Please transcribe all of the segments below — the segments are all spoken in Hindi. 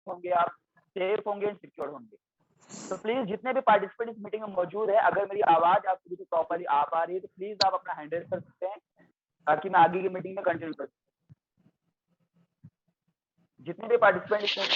होंगे, आप सेफ होंगे एंड सिक्योर होंगे। तो प्लीज जितने भी पार्टिसिपेंट इस मीटिंग में मौजूद है, अगर मेरी आवाज आप सभी को प्रॉपरली आ पा रही है तो प्लीज आप अपना हैंड रेज कर सकते हैं ताकि मैं आगे की मीटिंग में कंटिन्यू कर सकूं। जितने भी पार्टिसिपेंट इसमें,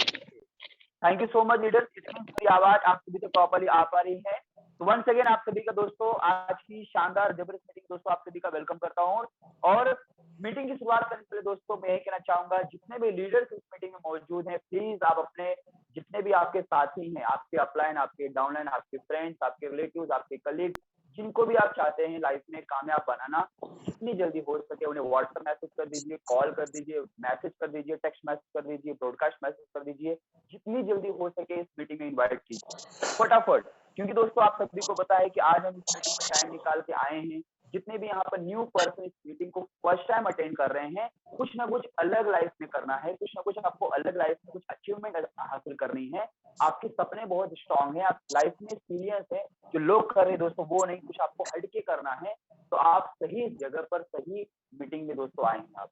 thank you so much leader, इसमें मेरी आवाज आप सभी को प्रॉपरली आ पा रही है। तो वंस अगेन आप सभी का दोस्तों आज की शानदार जबरदस्त मीटिंग दोस्तों आप सभी का वेलकम करता हूँ। और मीटिंग की शुरुआत करने से पहले दोस्तों मैं यही कहना चाहूंगा, जितने भी लीडर्स इस मीटिंग में मौजूद हैं, प्लीज आप अपने जितने भी आपके साथी हैं, आपके अपलाइन, आपके डाउनलाइन, आपके फ्रेंड्स, आपके रिलेटिव्स, आपके कलीग, जिनको भी आप चाहते हैं लाइफ में कामयाब बनाना, जितनी जल्दी हो सके उन्हें व्हाट्सएप मैसेज कर दीजिए, कॉल कर दीजिए, मैसेज कर दीजिए, टेक्स्ट मैसेज कर दीजिए, ब्रॉडकास्ट मैसेज कर दीजिए, जितनी जल्दी हो सके इस मीटिंग में इनवाइट कीजिए फटाफट। क्योंकि दोस्तों आप सभी को पता है कि आज हम इस मीटिंग में टाइम निकाल के आए हैं। जितने भी यहाँ पर न्यू पर्सन इस मीटिंग को फर्स्ट टाइम अटेंड कर रहे हैं, कुछ ना कुछ अलग लाइफ में करना है, कुछ ना कुछ आपको अलग लाइफ में कुछ अचीवमेंट हासिल करनी है। आपके सपने बहुत स्ट्रांग है, आप लाइफ में सीरियस है, जो लोग कर रहे हैं दोस्तों वो नहीं, कुछ आपको हटके करना है। तो आप सही जगह पर सही मीटिंग में दोस्तों आए हैं आप।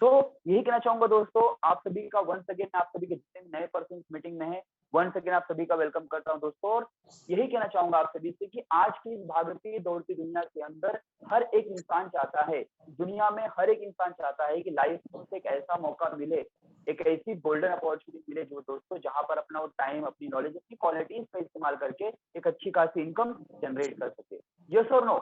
सो यही कहना चाहूंगा दोस्तों, आप सभी का वंस अगेन, आप सभी के जितने भी नए पर्सन इस मीटिंग में है, वंस अगेन आप सभी का वेलकम करता हूं दोस्तों। और यही कहना चाहूंगा आप सभी से कि आज की इस भागती दौड़ती दुनिया के अंदर हर एक इंसान चाहता है, दुनिया में हर एक इंसान चाहता है कि लाइफ में उसे एक ऐसा मौका मिले, एक ऐसी गोल्डन अपॉर्चुनिटी मिले जो दोस्तों जहां पर अपना वो टाइम, अपनी नॉलेज, अपनी क्वालिटीज का इस्तेमाल करके एक अच्छी खासी इनकम जनरेट कर सके। यस और नो?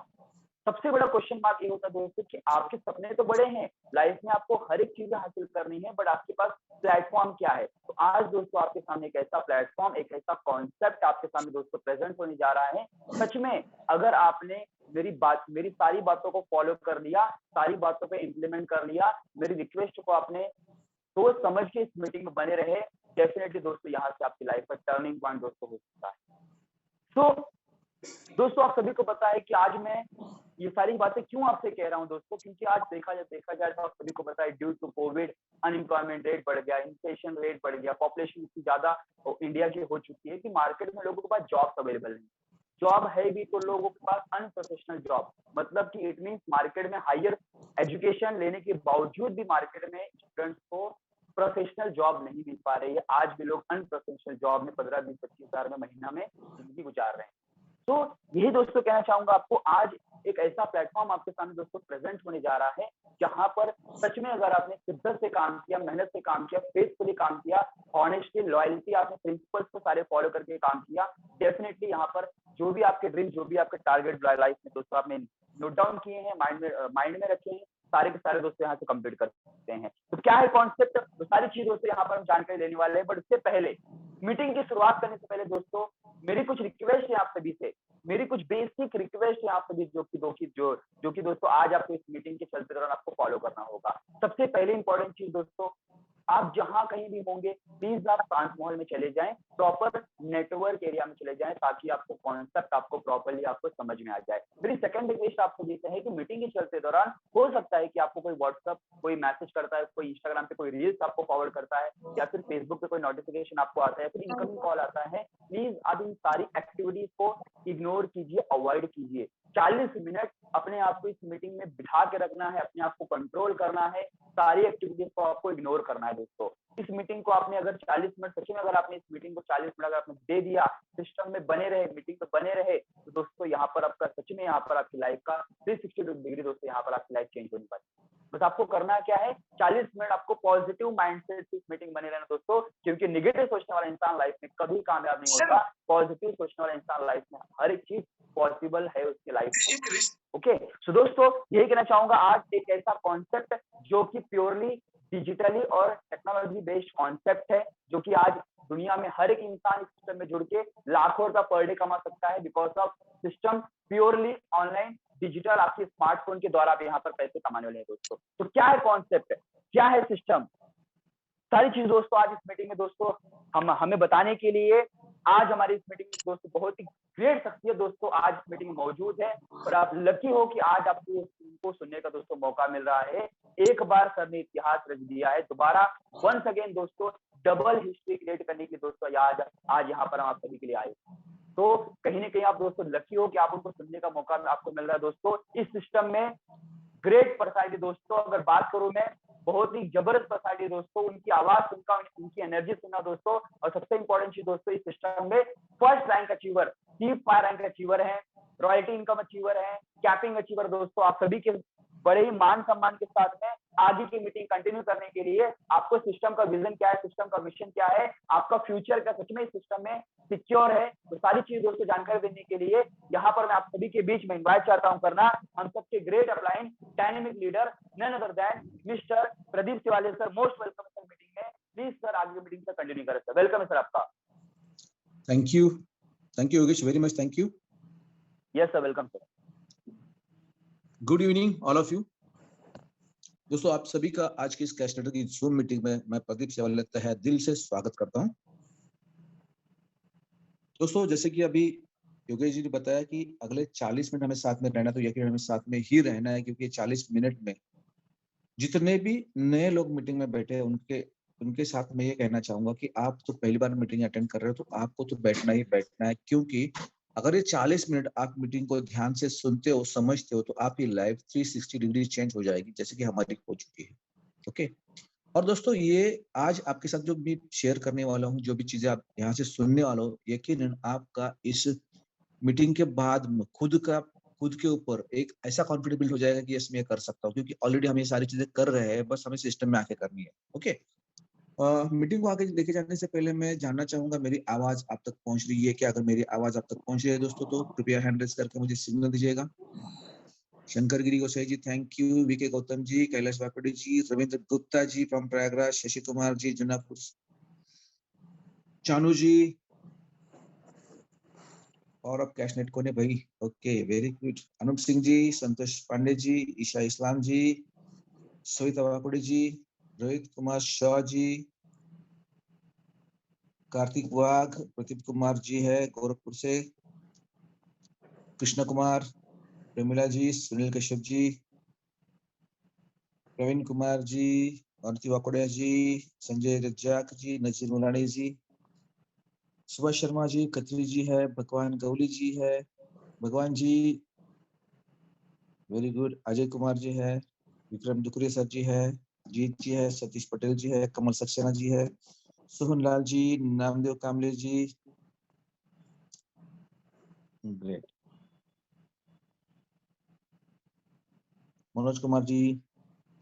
सबसे बड़ा क्वेश्चन मार्क ये होता है दोस्तों कि आपके सपने तो बड़े हैं, लाइफ में आपको हर एक चीजें हासिल करनी है, बट आपके पास प्लेटफॉर्म क्या है? तो आज दोस्तों आपके सामने एक ऐसा प्लेटफॉर्म, एक ऐसा कॉन्सेप्ट आपके सामने दोस्तों प्रेजेंट होने जा रहा है। सच में अगर आपने मेरी सारी बातों को फॉलो कर लिया, सारी बातों पे इम्प्लीमेंट कर लिया, मेरी रिक्वेस्ट को आपने सोच समझ के इस मीटिंग में बने रहे, डेफिनेटली दोस्तों यहाँ से आपकी लाइफ का टर्निंग पॉइंट दोस्तों हो सकता है। तो दोस्तों आप सभी को पता है कि आज मैं ये सारी बातें क्यों आपसे कह रहा हूं दोस्तों, क्योंकि आज देखा जाए तो आप सभी को पता है due to Covid unemployment rate बढ़ गया, इन्फ्लेशन रेट बढ़ गया, पॉपुलेशन इतनी ज्यादा इंडिया की हो चुकी है कि मार्केट में लोगों के पास जॉब्स अवेलेबल नहीं। जॉब है भी तो लोगों के पास अनप्रोफेशनल जॉब, मतलब कि इट मीन मार्केट में हायर एजुकेशन लेने के बावजूद भी मार्केट में स्टूडेंट्स को प्रोफेशनल जॉब नहीं मिल पा रही है। आज भी लोग अनप्रोफेशनल जॉब में 15, 20, 25 हजार में महीना में जिंदगी गुजार रहे हैं। तो यही दोस्तों कहना चाहूंगा आपको, आज एक ऐसा प्लेटफॉर्म आपके सामने दोस्तों प्रेजेंट होने जा रहा है जहां पर सच में अगर आपने शिद्दत से काम किया, मेहनत से काम किया, फेथफुली काम किया, ऑनेस्टी, लॉयल्टी, आपने प्रिंसिपल्स को सारे फॉलो करके काम किया, डेफिनेटली यहाँ पर जो भी आपके ड्रीम, जो भी आपके टारगेट लाइफ में दोस्तों आपने नोट डाउन किए हैं, माइंड में रखे हैं, सारे के सारे दोस्तों यहाँ से कंप्लीट कर सकते हैं। तो क्या है कॉन्सेप्ट, तो सारी चीज दोस्तों यहाँ पर हम जानकारी देने वाले हैं। बट उससे पहले, मीटिंग की शुरुआत करने से पहले दोस्तों मेरी कुछ रिक्वेस्ट है आप सभी से, मेरी कुछ बेसिक रिक्वेस्ट है आप सभी जो कि दोस्तों आज आपको इस मीटिंग के चलते दौरान आपको फॉलो करना होगा। सबसे पहले इंपॉर्टेंट चीज दोस्तों, आप जहां कहीं भी होंगे प्लीज आप शांत माहौल में चले जाएं, प्रॉपर नेटवर्क एरिया में चले जाएं ताकि आपको कॉन्सेप्ट आपको प्रॉपर्ली आपको समझ में आ जाए। मेरी सेकंड रिक्वेस्ट आपको ये है कि मीटिंग के चलते दौरान हो सकता है कि आपको कोई व्हाट्सएप कोई मैसेज करता है, कोई इंस्टाग्राम पे कोई रील्स आपको फॉरवर्ड करता है, या फिर फेसबुक पे कोई नोटिफिकेशन आपको आता है, फिर इनकमिंग कॉल आता है। प्लीज आप इन सारी एक्टिविटीज को इग्नोर कीजिए, अवॉइड कीजिए। 40 मिनट अपने आप को इस मीटिंग में बिठा के रखना है, अपने आप को कंट्रोल करना है, सारी एक्टिविटीज को आपको इग्नोर करना है दोस्तों। इस मीटिंग को आपने अगर 40 मिनट, सच में अगर आपने इस मीटिंग को 40 मिनट अगर आपने दे दिया, सिस्टम में बने रहे, मीटिंग में बने रहे, तो दोस्तों यहाँ पर आपका सच में यहाँ पर आपकी लाइफ का 360 डिग्री दोस्तों यहाँ पर आपकी लाइफ चेंज होने वाली है। बस आपको करना क्या है, 40 मिनट आपको पॉजिटिव माइंडसेट से इस मीटिंग बने रहना दोस्तों, क्योंकि निगेटिव सोचने वाला इंसान लाइफ में कभी कामयाब नहीं होता। पॉजिटिव सोचने वाला इंसान लाइफ में हर एक चीज पॉसिबल है उसकी लाइफ में। ओके, सो दोस्तों यही कहना चाहूंगा, आज एक ऐसा कॉन्सेप्ट जो कि प्योरली डिजिटली और टेक्नोलॉजी बेस्ड कॉन्सेप्ट है, जो कि आज दुनिया में हर एक इंसान इस सिस्टम में जुड़ के लाखों रुपया पर डे कमा सकता है, because of system purely online digital, आपके स्मार्टफोन के द्वारा आप यहाँ पर पैसे कमाने वाले हैं दोस्तों। तो क्या है कॉन्सेप्ट, क्या है सिस्टम, सारी चीज दोस्तों आज इस मीटिंग में दोस्तों हमें बताने के लिए आज हमारी इस मीटिंग में दोस्तों बहुत ही ग्रेट शख्सियत दोस्तों आज इस मीटिंग में मौजूद है। और आप लकी हो कि आज आपको उनको सुनने का दोस्तों मौका मिल रहा है। एक बार सर ने इतिहास रच दिया है, दोबारा वंस अगेन दोस्तों डबल हिस्ट्री क्रिएट करने के लिए दोस्तों आज यहाँ पर हम आप सभी के लिए आए। तो कहीं ना कहीं आप दोस्तों लकी हो कि आप उनको सुनने का मौका आपको मिल रहा है दोस्तों। इस सिस्टम में ग्रेट पर्सनैलिटी दोस्तों, अगर बात करूं मैं बहुत ही जबरदस्त पर्सनालिटी दोस्तों, उनकी आवाज सुनना, उनकी एनर्जी सुनना दोस्तों, और सबसे इंपॉर्टेंट चीज दोस्तों इस सिस्टम में first rank achiever, chief fire rank achiever है, रॉयल्टी इनकम अचीवर है, कैपिंग अचीवर दोस्तों, आप सभी के बड़े ही मान सम्मान के साथ में आगे की मीटिंग कंटिन्यू करने के लिए आपको सिस्टम का विजन क्या है, सिस्टम का मिशन क्या है, आपका फ्यूचर का सच में इस सिस्टम में सिक्योर है, तो सारी चीज दोस्तों जानकारी देने के लिए यहाँ पर मैं आप सभी के बीच में इन्वाइट चाहता हूँ करना हम सबके great upline dynamic leader none other than mister Pradeep Tiwari sir. Most welcome sir meeting में, प्लीज सर आगे मीटिंग से कंटिन्यू करें सर। वेलकम है सर आपका। Thank you Yogesh, very much thank you. Yes sir, welcome sir. Good evening all of you. दोस्तों आप सभी का आज की इस कैश लेटर की जूम मीटिंग में मैं प्रदीप सेवाल तहे दिल से स्वागत करता हूं। दोस्तों जैसे कि अभी योगेश जी ने बताया कि अगले 40 मिनट हमें साथ में रहना, तो यकीन हमें साथ में ही रहना है, क्योंकि 40 मिनट में जितने भी नए लोग मीटिंग में बैठे हैं उनके साथ में ये कहना चाहूंगा कि आप तो पहली बार मीटिंग अटेंड कर रहे हो तो आपको तो बैठना ही बैठना है, क्योंकि अगर ये 40 मिनट आप मीटिंग को ध्यान से सुनते हो, समझते हो, तो आपकी लाइफ 360 डिग्री चेंज हो जाएगी, जैसे कि हमारी हो चुकी है। ओके। और दोस्तों ये आज आपके साथ जो भी शेयर करने वाला हूँ, जो भी चीजें आप यहाँ से सुनने वाले हो, यकीनन आपका इस मीटिंग के बाद खुद के ऊपर एक ऐसा कॉन्फिडेंस बिल्ड हो जाएगा कि यस मैं कर सकता हूँ, क्योंकि ऑलरेडी हम ये सारी चीजें कर रहे हैं, बस हमें सिस्टम में आके करनी है। ओके। मीटिंग को आगे लेके जाने से पहले मैं जानना चाहूंगा मेरी आवाज आप तक पहुंच रही है क्या? अगर मेरी आवाज आप तक पहुंच रही है दोस्तों तो कृपया हैंड रेज करके मुझे सिग्नल दीजिएगा। Shankar Giri Gosain ji thank you, VK Gautam ji, Kailash Wakdi ji, Ravindra Gupta ji from Prayagraj, Shashi Kumar ji Junapur, Chanu ji, और अब कैशनेट कोने भाई। Okay very good. Anoop Singh ji, Santosh Pandey ji, Isha Islam ji, Savita Wakdi ji, Rohit Kumar Shah ji, Kartik Wagh, Pradeep Kumar ji है गोरखपुर से, कृष्ण कुमार, प्रमिला जी, सुनील कश्यप जी, प्रवीण कुमार जी, आरती वाकोड़िया जी, संजय रज्जाक जी, नजीर मुलानी जी, सुभाष शर्मा जी, कतरी जी है, भगवान गौली जी है, भगवान जी वेरी गुड, अजय कुमार जी है, विक्रम दुकुरे सर जी है, जीत जी है, सतीश पटेल जी है, कमल सक्सेना जी है, सोहन लाल जी, नामदेव कामले जी, ग्रेट, मनोज कुमार जी,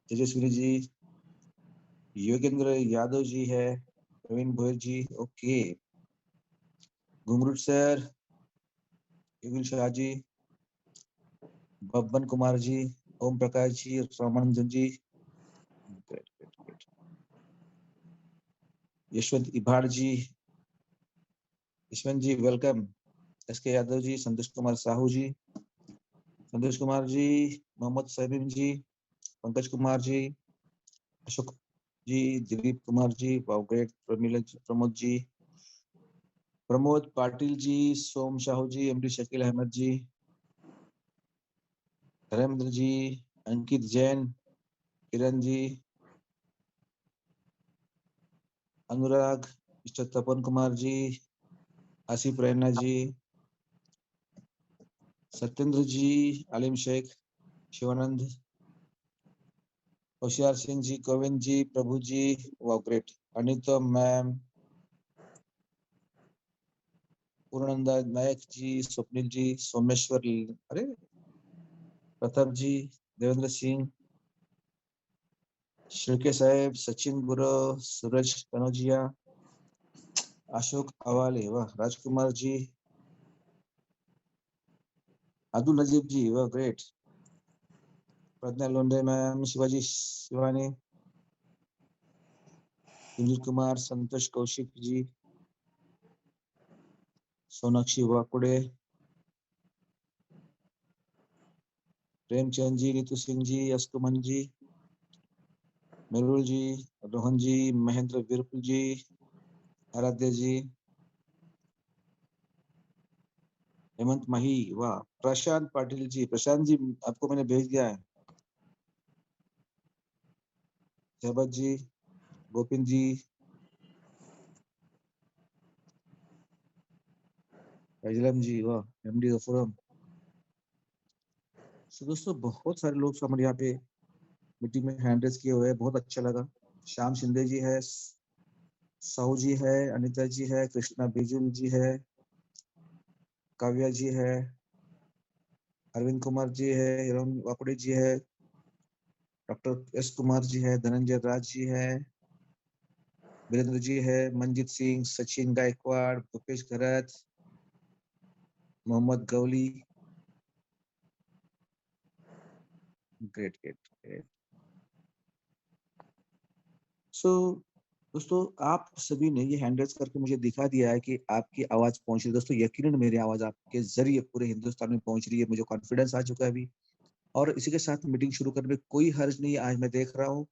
तेजस्वी जी, योगेंद्र यादव जी है, प्रवीण भोयर जी, ओके, घुंगरू सर, युगल शाह जी, बब्बन कुमार जी, ओम प्रकाश जी, रामानंदन जी, ग्रेट ग्रेट ग्रेट, यशवंत इबाड़ जी, यशवंत जी वेलकम, एसके यादव जी, संतोष कुमार साहू जी, संतोष कुमार जी, मोहम्मद सलीम जी, पंकज कुमार जी, अशोक जी, दिलीप कुमार जी, वाओ ग्रेट, प्रमोद जी, प्रमोद पाटिल जी, सोम साहू जी, एमडी शकील अहमद जी, धर्मेंद्र जी, अंकित जैन, किरण जी, अनुराग, मिस्टर तपन कुमार जी, आसिफ रैना जी, सत्येंद्र जी, आलिम शेख, शिवानंद, होशियार सिंह जी, गोविंद जी, प्रभु जी, वाह ग्रेट, अनिता मैम, पूर्णानंद नायक जी, स्वप्निल जी, सोमेश्वर, अरे प्रताप जी, देवेंद्र सिंह, शिर्के साहेब, सचिन बुरो, सूरज कनौजिया, अशोक अवाले, वाह, राजकुमार जी, अब्दुल नजीब जी, वाह ग्रेट, प्रज्ञा लोंडे मैम, शिवाजी शिवानी, सुनील कुमार, संतोष कौशिक जी, सोनाक्षी वाकुड़े, प्रेमचंद जी, नीतू सिंह जी, अस्कुमन जी, मेरुल जी, रोहन जी, महेंद्र विरपुल जी, आराध्य जी, हेमंत माही, वाह, प्रशांत पाटिल जी, प्रशांत जी आपको मैंने भेज दिया है, शहबाज जी, गोपिन जी, फैजलम जी, वाह, एमडी गफूरम। तो दोस्तों बहुत सारे लोग हमारे यहाँ पे मीटिंग में हैंड रेज किए हुए हैं, बहुत अच्छा लगा। श्याम शिंदे जी है, साहू जी है, अनिता जी है, कृष्णा बिजुल जी है, काव्या जी है, अरविंद कुमार जी है, हिरोन वापड़े जी है, डॉक्टर एस कुमार जी है, धनंजय राज जी है, वीरेंद्र जी है, Manjeet Singh, Sachin Gaikwad, Bhupesh Gharat, Mohammad Gauli. Great great great. So दोस्तों, आप सभी ने ये हैंड रेज करके मुझे दिखा दिया है कि आपकी आवाज पहुंच रही है। दोस्तों यकीनन मेरी आवाज आपके जरिए पूरे हिंदुस्तान में पहुंच रही है, मुझे कॉन्फिडेंस आ चुका है अभी। और इसी के साथ मीटिंग शुरू करने में कोई हर्ज नहीं है। आज मैं देख रहा हूँ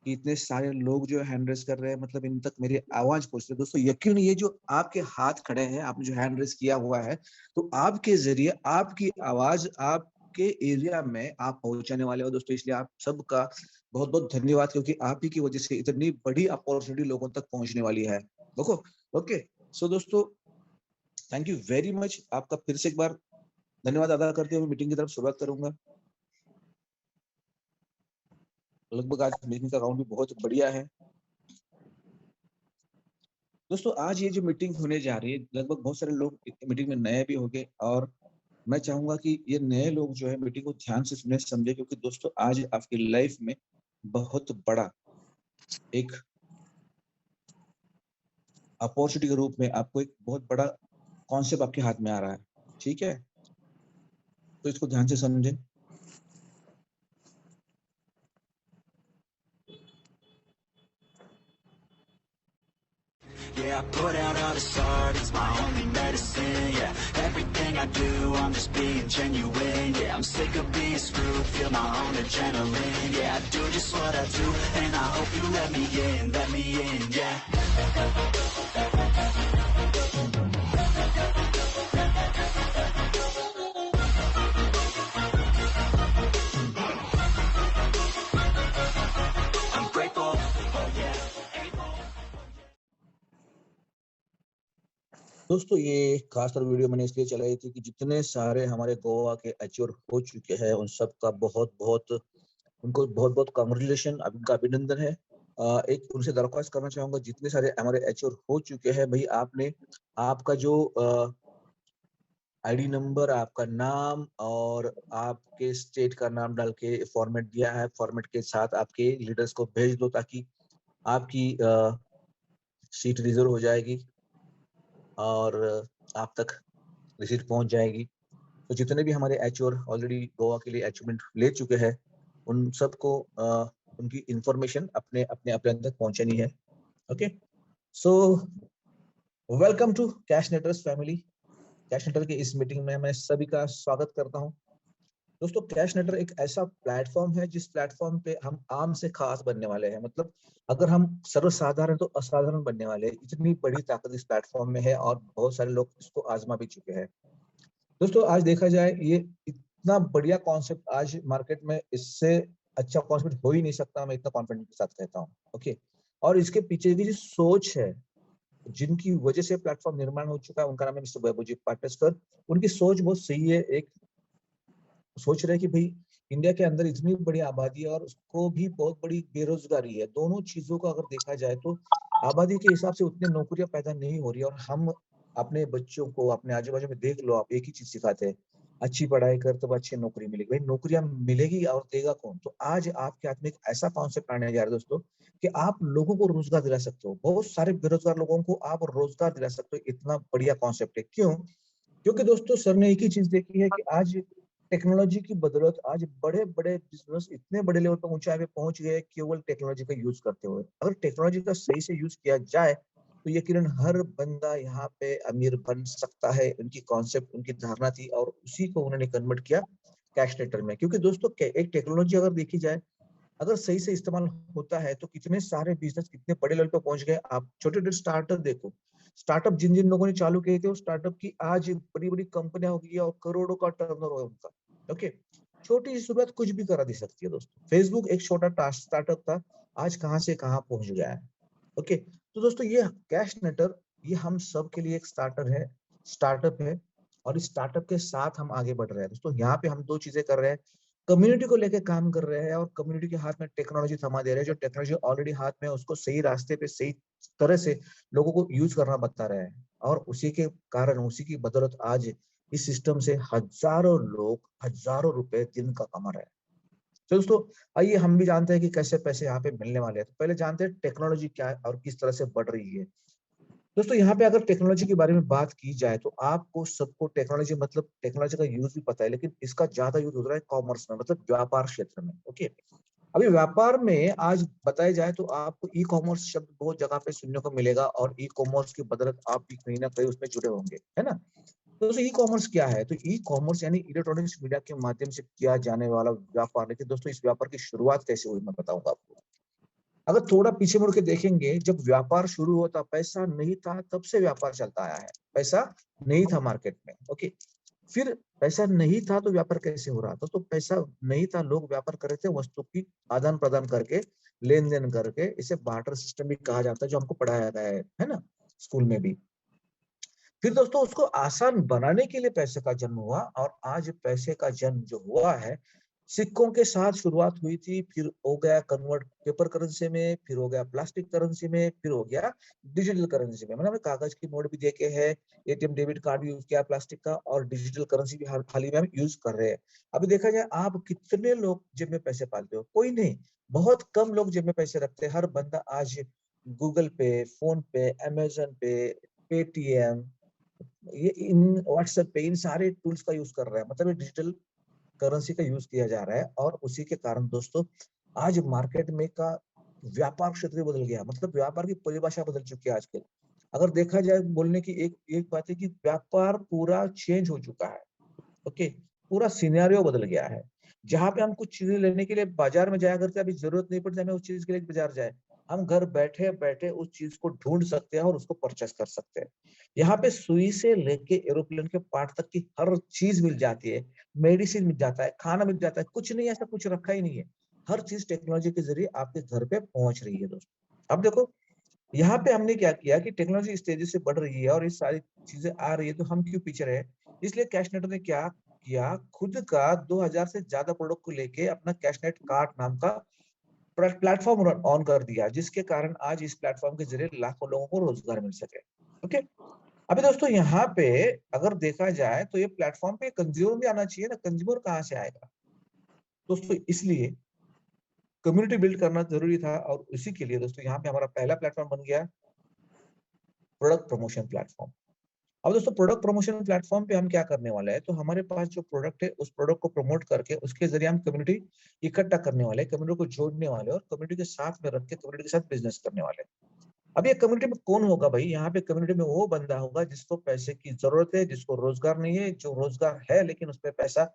कि इतने सारे लोग जो हैंड रेज कर रहे हैं, मतलब इन तक मेरी आवाज पहुंच रही है। दोस्तों यकीन, ये जो आपके हाथ खड़े हैं, आपने जो हैंड रेज किया हुआ है, तो आपके जरिए आपकी आवाज आपके एरिया में आप पहुंचाने वाले हो दोस्तों। इसलिए आप सबका बहुत बहुत धन्यवाद, क्योंकि आप ही की वजह से इतनी बड़ी अपॉर्चुनिटी लोगों तक पहुंचने वाली है। देखो, ओके। सो दोस्तों, थैंक यू वेरी मच। आपका फिर से एक बार धन्यवाद अदा करते हुए मीटिंग की तरफ शुरुआत करूंगा। लगभग आज मीटिंग का राउंड भी बहुत बढ़िया है। दोस्तों आज ये जो मीटिंग होने जा रही है, लगभग बहुत सारे लोग मीटिंग में नए भी होंगे, और मैं चाहूंगा कि ये नए लोग जो है मीटिंग को ध्यान से सुने, समझे, क्योंकि दोस्तों आज आपकी लाइफ में बहुत बड़ा एक अपॉर्चुनिटी के रूप में आपको एक बहुत बड़ा कॉन्सेप्ट आपके हाथ में आ रहा है। ठीक है, तो इसको ध्यान से समझे। Yeah, I put out all this art, it's my only medicine, yeah. Everything I do, I'm just being genuine, yeah. I'm sick of being screwed, feel my own adrenaline, yeah. I do just what I do, and I hope you let me in, yeah. I'm grateful, oh yeah. दोस्तों ये खासकर वीडियो मैंने इसलिए चलाई थी कि जितने सारे हमारे गोवा के अचीवर हो चुके हैं, उन सब का उनको बहुत बहुत कांग्रेचुलेशन, उनका अभिनंदन है। एक उनसे दरख्वास्त करना चाहूंगा, जितने सारे हमारे अचीवर हो चुके हैं भाई, आपने आपका जो आईडी नंबर, आपका नाम और आपके स्टेट का नाम डाल के फॉर्मेट दिया है, फॉर्मेट के साथ आपके लीडर्स को भेज दो, ताकि आपकी सीट रिजर्व हो जाएगी और आप तक रिसीट पहुंच जाएगी। तो जितने भी हमारे एचओर ऑलरेडी गोवा के लिए अचीवमेंट ले चुके हैं, उन सबको उनकी इंफॉर्मेशन अपने अपने अपने तक पहुंचानी है। Okay, so welcome to Cashneters family. Cashneter की इस मीटिंग में मैं सभी का स्वागत करता हूं। दोस्तों कैश नेटर एक ऐसा प्लेटफॉर्म है जिस प्लेटफॉर्म पे हम आम से खास बनने वाले हैं। मतलब अगर हम सर्वसाधारण तो असाधारण बनने वाले हैं। इतनी बड़ी ताकत इस प्लेटफॉर्म में है और बहुत सारे लोग इसको आजमा भी चुके हैं। दोस्तों आज देखा जाए, ये इतना बढ़िया कॉन्सेप्ट आज मार्केट में इससे अच्छा कॉन्सेप्ट हो ही नहीं सकता, मैं इतना कॉन्फिडेंट के साथ कहता हूँ। ओके, और इसके पीछे की जो सोच है, जिनकी वजह से प्लेटफॉर्म निर्माण हो चुका है, उनका नाम है मिस्टर वैभव जी पाटसकर। उनकी सोच बहुत सही है। एक सोच रहे कि भाई इंडिया के अंदर इतनी बड़ी आबादी है और उसको भी बहुत बड़ी बेरोजगारी है। दोनों चीजों को अगर देखा जाए तो आबादी के हिसाब से उतनी नौकरियां पैदा नहीं हो रही है, और हम अपने बच्चों को अपने आजू बाजू में देख लो, आप एक ही चीज सिखाते हैं, अच्छी पढ़ाई कर तब अच्छी नौकरी मिलेगी। भाई नौकरियां मिलेगी और देगा कौन? तो आज आपके हाथ में एक ऐसा कॉन्सेप्ट आने जा रहा है दोस्तों, कि आप लोगों को रोजगार दिला सकते हो। बहुत सारे बेरोजगार लोगों को आप रोजगार दिला सकते हो। इतना बढ़िया कॉन्सेप्ट है। क्यों? क्योंकि दोस्तों सर ने एक ही चीज देखी है कि आज टेक्नोलॉजी की बदौलत आज बड़े बड़े बिजनेस इतने बड़े लेवल पर ऊंचाई पे पहुंच गए केवल टेक्नोलॉजी का यूज करते हुए। अगर टेक्नोलॉजी का सही से यूज किया जाए तो यकीनन हर बंदा यहाँ पे अमीर बन सकता है। उनकी कॉन्सेप्ट, उनकी धारणा थी और उसी को उन्होंने कन्वर्ट किया कैश नेटर में। क्योंकि दोस्तों एक टेक्नोलॉजी अगर देखी जाए, अगर सही से इस्तेमाल होता है तो कितने सारे बिजनेस कितने बड़े लेवल पर पहुंच गए। आप छोटे छोटे स्टार्टअप देखो, स्टार्टअप जिन जिन लोगों ने चालू किए थे, वो स्टार्टअप की आज बड़ी बड़ी कंपनियां हो गई और करोड़ों का टर्नओवर है उनका। ओके, छोटी सी शुरुआत कुछ भी करा दे सकती है दोस्तों। फेसबुक एक छोटा स्टार्टअप था, आज कहां से कहां पहुंच गया है। ओके, तो दोस्तों ये कैश नेटर, ये हम सब के लिए एक स्टार्टअप है, और इस स्टार्टअप के साथ हम आगे बढ़ रहे हैं। दोस्तों यहाँ पे हम दो चीजें कर रहे हैं। कम्युनिटी को लेके काम कर रहे हैं और कम्युनिटी के हाथ में टेक्नोलॉजी थमा दे रहे हैं। जो टेक्नोलॉजी ऑलरेडी हाथ में है उसको सही रास्ते पे सही तरह से लोगों को यूज करना बता रहे हैं, और उसी के कारण, उसी की बदौलत आज इस सिस्टम से हजारों लोग हजारों रुपए दिन का कमा रहे हैं। तो दोस्तों आइए हम भी जानते हैं कि कैसे पैसे यहाँ पे मिलने वाले हैं। तो पहले जानते हैं टेक्नोलॉजी क्या है और किस तरह से बढ़ रही है। दोस्तों यहाँ पे अगर टेक्नोलॉजी के बारे में बात की जाए तो आपको सबको टेक्नोलॉजी मतलब टेक्नोलॉजी का यूज भी पता है, लेकिन इसका ज्यादा यूज हो रहा है कॉमर्स में, मतलब व्यापार क्षेत्र में। ओके, अभी व्यापार में आज बताया जाए तो आपको ई कॉमर्स शब्द बहुत जगह पे सुनने को मिलेगा, और ई कॉमर्स की बदौलत आप भी कहीं ना कहीं उसमें जुड़े होंगे, है ना। तो दोस्तों ई कॉमर्स क्या है? तो ई कॉमर्स यानी इलेक्ट्रॉनिक्स मीडिया के माध्यम से किया जाने वाला व्यापार। लेकिन दोस्तों इस व्यापार की शुरुआत कैसे हुई मैं बताऊंगा आपको। अगर थोड़ा पीछे मुड़ के देखेंगे, जब व्यापार शुरू होता, पैसा नहीं था, तब से व्यापार चलता आया है। पैसा नहीं था मार्केट में, ओके। फिर पैसा नहीं था तो व्यापार कैसे हो रहा था? तो पैसा नहीं था, लोग व्यापार कर रहे थे वस्तु की आदान प्रदान करके, लेन देन करके। इसे बार्टर सिस्टम भी कहा जाता है, जो हमको पढ़ाया गया है ना स्कूल में भी। फिर दोस्तों उसको आसान बनाने के लिए पैसे का जन्म हुआ, और आज पैसे का जन्म जो हुआ है, सिक्कों के साथ शुरुआत हुई थी, फिर हो गया कन्वर्ट पेपर करेंसी में, फिर हो गया प्लास्टिक करेंसी में, फिर हो गया डिजिटल करेंसी में। मतलब कागज की नोट भी देखे हैं, एटीएम डेबिट कार्ड भी यूज किया प्लास्टिक का, और डिजिटल करेंसी भी हाल ही में हम यूज कर रहे हैं। अभी देखा जाए, आप कितने लोग जेब में पैसे पालते हो? कोई नहीं, बहुत कम लोग जेब में पैसे रखते हैं। हर बंदा आज गूगल पे, फोन पे, अमेजन पे, पेटीएम, ये इन व्हाट्सएप पे, इन सारे टूल्स का यूज कर रहा है। मतलब ये डिजिटल करेंसी का यूज किया जा रहा है, और उसी के कारण दोस्तों आज मार्केट में का व्यापार क्षेत्र बदल गया। मतलब व्यापार की परिभाषा बदल चुकी है आजकल। अगर देखा जाए, बोलने की एक एक बात है कि व्यापार पूरा चेंज हो चुका है। ओके, पूरा सिनेरियो बदल गया है। जहां पे हम कुछ चीजें लेने के लिए बाजार में जाया करते, अभी जरूरत नहीं पड़ती हमें उस चीज के लिए बाजार जाए। हम घर बैठे बैठे उस चीज को ढूंढ सकते हैं और उसको परचेस कर सकते हैं। यहाँ पे सुई से लेके एरोप्लेन के पार्ट तक की हर चीज मिल जाती है। मेडिसिन मिल जाता है, खाना मिल जाता है, कुछ नहीं ऐसा कुछ रखा ही नहीं है। हर चीज टेक्नोलॉजी के जरिए आपके घर पे पहुंच रही है दोस्तों। अब देखो, यहाँ पे हमने क्या किया कि टेक्नोलॉजी इस तेजी से बढ़ रही है और ये सारी चीजें आ रही है, तो हम क्यों पीछे रहे? इसलिए कैशनेट ने क्या किया, खुद का 2000 से ज्यादा प्रोडक्ट को लेके अपना कैशनेट कार्ट नाम का प्लेटफॉर्म ऑन कर दिया, जिसके कारण आज इस प्लेटफॉर्म के जरिए लाखों लोगों को रोजगार मिल सके। ओके, अभी दोस्तों यहाँ पे अगर देखा जाए तो ये प्लेटफॉर्म पे कंज्यूमर भी आना चाहिए ना। कंज्यूमर कहाँ से आएगा दोस्तों? इसलिए कम्युनिटी बिल्ड करना जरूरी था, और उसी के लिए दोस्तों यहाँ पे हमारा पहला प्लेटफॉर्म बन गया प्रोडक्ट प्रमोशन प्लेटफॉर्म। अब दोस्तों प्रोडक्ट प्रमोशन प्लेटफॉर्म पे हम क्या करने वाले हैं, तो हमारे पास जो प्रोडक्ट है उस प्रोडक्ट को प्रमोट करके उसके जरिए हम कम्युनिटी इकट्ठा करने वाले हैं, कम्युनिटी को जोड़ने वाले हैं, और कम्युनिटी के साथ में रख के कम्युनिटी के साथ बिजनेस करने वाले हैं। अब ये कम्युनिटी में कौन होगा भाई? यहाँ पे कम्युनिटी में वो बंदा होगा जिसको पैसे की जरूरत है, जिसको रोजगार नहीं है, जो रोजगार है लेकिन उस पर पैसा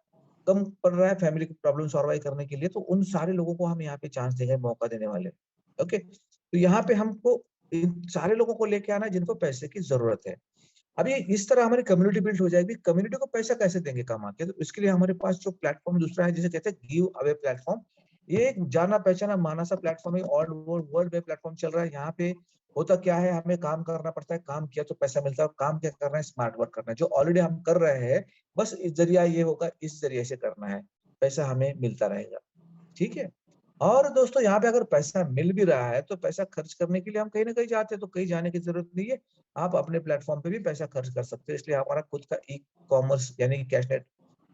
कम पड़ रहा है फैमिली की प्रॉब्लम सॉल्व करने के लिए। तो उन सारे लोगों को हम यहाँ पे चांस देंगे, मौका देने वाले। ओके, तो यहाँ पे हमको इन सारे लोगों को लेके आना है जिनको पैसे की जरूरत है। अब ये इस तरह हमारी कम्युनिटी बिल्ड हो जाएगी। कम्युनिटी को पैसा कैसे देंगे कमा के? तो इसके लिए हमारे पास जो प्लेटफॉर्म दूसरा है, जिसे कहते हैं गिव अवे प्लेटफॉर्म। ये एक जाना पहचाना माना सा प्लेटफॉर्म है, ऑल वर्ल्ड में प्लेटफॉर्म चल रहा है। यहाँ पे होता क्या है, हमें काम करना पड़ता है, काम किया तो पैसा मिलता है। और काम क्या करना है? स्मार्ट वर्क करना है, जो ऑलरेडी हम कर रहे हैं। बस इस जरिया ये होगा, इस जरिए से करना है, पैसा हमें मिलता रहेगा। ठीक है। और दोस्तों यहाँ पे अगर पैसा मिल भी रहा है तो पैसा खर्च करने के लिए हम कहीं ना कहीं जाते हैं, तो कहीं जाने की जरूरत नहीं है। आप अपने प्लेटफॉर्म पे भी पैसा खर्च कर सकते हो। इसलिए हमारा खुद का ई कॉमर्स यानी कि कैशनेट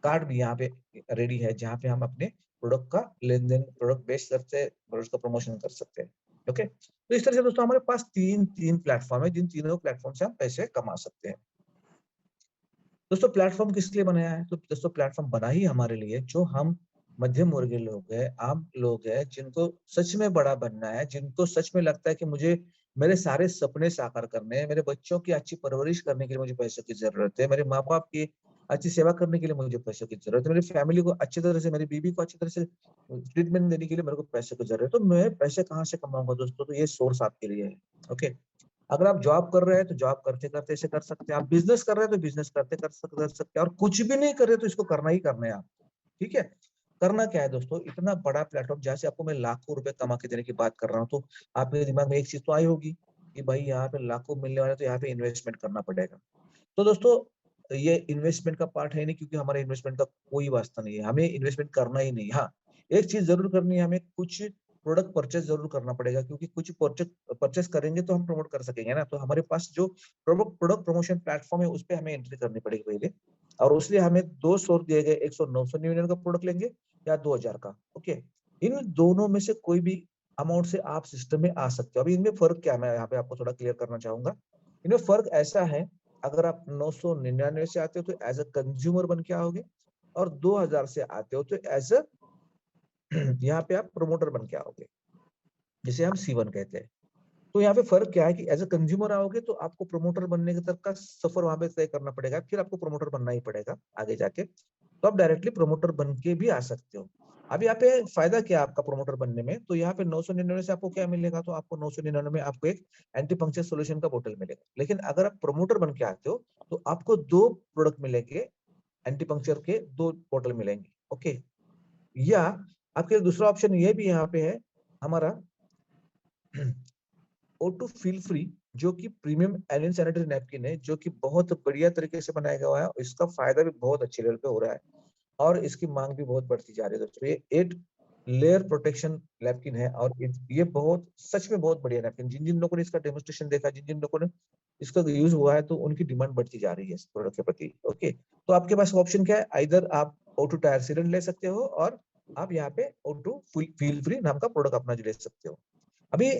कार्ड भी यहाँ पे रेडी है, जहाँ पे हम अपने प्रोडक्ट का लेन देन, प्रोडक्ट बेच सकते हैं, प्रोडक्ट का प्रमोशन कर सकते हैं। ओके, तो इस तरह से दोस्तों हमारे पास तीन प्लेटफॉर्म है, जिन तीनों प्लेटफॉर्म से हम पैसे कमा सकते हैं। दोस्तों प्लेटफॉर्म किस लिए बनाया है? तो दोस्तों प्लेटफॉर्म बना ही हमारे लिए, जो हम मध्यम वर्गीय लोग हैं, आम लोग हैं, जिनको सच में बड़ा बनना है, जिनको सच में लगता है कि मुझे मेरे सारे सपने साकार करने हैं, मेरे बच्चों की अच्छी परवरिश करने के लिए मुझे पैसों की जरूरत है, मेरे माँ बाप की अच्छी सेवा करने के लिए मुझे पैसों की जरूरत है, मेरी फैमिली को अच्छी तरह से, मेरी बीवी को अच्छी तरह से ट्रीटमेंट देने के लिए मेरे को पैसे की जरूरत है। तो मैं पैसे कहाँ से कमाऊंगा दोस्तों? तो ये सोर्स आपके लिए है। ओके, अगर आप जॉब कर रहे हैं तो जॉब करते करते इसे कर सकते हैं, आप बिजनेस कर रहे हैं तो बिजनेस करते कर सकते हैं, और कुछ भी नहीं कर रहे तो इसको करना ही करना है आप। ठीक है, करना क्या है दोस्तों? इतना बड़ा प्लेटफॉर्म, जहाँ से आपको मैं लाखों रुपए कमा के देने की बात कर रहा हूँ, तो आपके दिमाग में एक चीज तो आई होगी कि भाई यहाँ पे लाखों मिलने वाले, तो यहाँ पे इन्वेस्टमेंट करना पड़ेगा। तो दोस्तों ये इन्वेस्टमेंट का पार्ट है नहीं, क्योंकि हमारे इन्वेस्टमेंट का कोई वास्ता नहीं है, हमें इन्वेस्टमेंट करना ही नहीं। हाँ, एक चीज जरूर करनी है, हमें कुछ प्रोडक्ट परचेस जरूर करना पड़ेगा, क्योंकि कुछ परचेस करेंगे तो हम प्रमोट कर सकेंगे ना। तो हमारे पास जो प्रोडक्ट प्रमोशन प्लेटफॉर्म है उस पर हमें एंट्री करनी पड़ेगी पहले, और उसलिए हमें 2 सोर्स दिए गए, 100-999 का प्रोडक्ट लेंगे या 2000 का। ओके, इन दोनों में से कोई भी अमाउंट से आप सिस्टम में आ सकते हो। अभी इनमें फर्क क्या है, मैं यहाँ पे आपको थोड़ा क्लियर करना चाहूंगा। इनमें फर्क ऐसा है, अगर आप 999 से आते हो तो एज अ कंज्यूमर बन के आओगे, और 2000 से आते हो तो एज अ यहाँ पे आप प्रमोटर बन के आओगे, जिसे हम C1 कहते हैं। तो यहाँ पे फर्क क्या है कि एज अ कंज्यूमर आओगे तो आपको प्रमोटर बनने के तक का सफर वहां पे तय करना पड़ेगा, फिर आपको प्रमोटर बनना ही पड़ेगा आगे जाके। तो आप डायरेक्टली प्रमोटर बन के भी आ सकते हो। अब यहाँ पे फायदा क्या है आपका प्रमोटर बनने में, तो यहाँ पे 999 से आपको क्या मिलेगा, तो आपको 999 में आपको एक एंटी पंक्चर सोल्यूशन का बोतल मिलेगा। लेकिन अगर आप प्रमोटर बन के आते हो तो आपको 2 प्रोडक्ट मिलेंगे, एंटी पंक्चर के 2 बोतल मिलेंगे। ओके, या आपके लिए दूसरा ऑप्शन ये भी यहाँ पे है हमारा O2 फील फ्री, जो कि प्रीमियम एलियन सैनिटरी नैपकिन है, जो कि बहुत बढ़िया तरीके से बनाया गया है। इसका फायदा भी बहुत अच्छे लेवल पे हो रहा है और इसकी मांग भी बहुत बढ़ती जा रही है दोस्तों। ये 8 लेयर प्रोटेक्शन नैपकिन है और ये बहुत सच में बहुत बढ़िया नैपकिन। जिन जिन लोगों ने इसका डेमोन्स्ट्रेशन देखा, जिन जिन लोगों ने इसका यूज हुआ है, तो उनकी डिमांड बढ़ती जा रही है इस प्रोडक्ट के प्रति। ओके, तो आपके पास ऑप्शन क्या है, इधर आप O2 टायर सीलन ले सकते हो, और आप यहाँ पे O2 फील फ्री नाम का प्रोडक्ट अपना ले सकते हो। अभी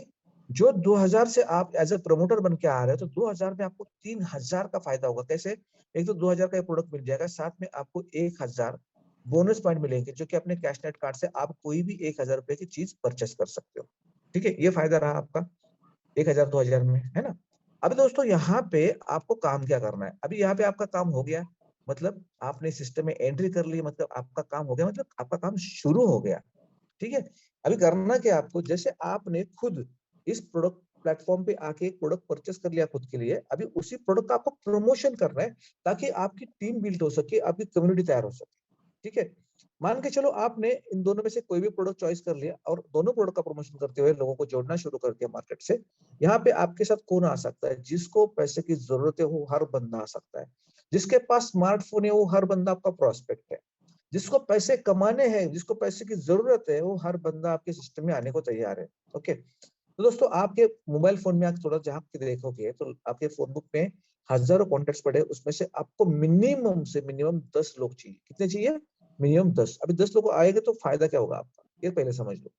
जो 2000 से आप एज ए प्रमोटर बन के आ रहे हो, तो 2000 में आपको 3000 का फायदा होगा। कैसे? एक तो 2000 का प्रोडक्ट मिल जाएगा, साथ में आपको 1000 बोनस पॉइंट मिलेंगे, जो कि अपने कैशनेट कार्ड से आप कोई भी 1000 रुपए की चीज परचेस कर सकते हो। ठीक है, ये फायदा रहा आपका 1000 2000 में, है ना। अब दोस्तों यहाँ पे आपको काम क्या करना है, अभी यहाँ पे आपका काम हो गया, मतलब आपने सिस्टम में एंट्री कर ली, मतलब आपका काम हो गया, मतलब आपका काम शुरू हो गया। ठीक है, अभी करना क्या आपको, जैसे आपने खुद इस प्रोडक्ट प्लेटफॉर्म पे आके एक प्रोडक्ट परचेस कर लिया खुद के लिए, अभी उसी प्रोडक्ट का आपको प्रमोशन करना है, ताकि आपकी टीम बिल्ड हो सके, आपकी कम्युनिटी तैयार हो सके। ठीक है, मान के चलो आपने इन दोनों में से कोई भी प्रोडक्ट चॉइस कर लिया और दोनों प्रोडक्ट का प्रमोशन करते हुए लोगों को जोड़ना शुरू कर दिया मार्केट से। यहाँ पे आपके साथ कौन आ सकता है, जिसको पैसे की जरूरत है वो हर बंदा आ सकता है, जिसके पास स्मार्टफोन है वो हर बंदा आपका प्रोस्पेक्ट है, जिसको पैसे कमाने हैं, जिसको पैसे की जरूरत है, वो हर बंदा आपके सिस्टम में आने को तैयार है। ओके, तो दोस्तों आपके मोबाइल फोन में आप थोड़ा झांक के देखोगे तो आपके फोन बुक में हजारों कॉन्टेक्ट्स पड़े, उसमें से आपको मिनिमम से मिनिमम 10 लोग चाहिए। कितने चाहिए? मिनिमम 10। अभी 10 लोग आएंगे तो फायदा क्या होगा आपका, ये पहले समझ लो।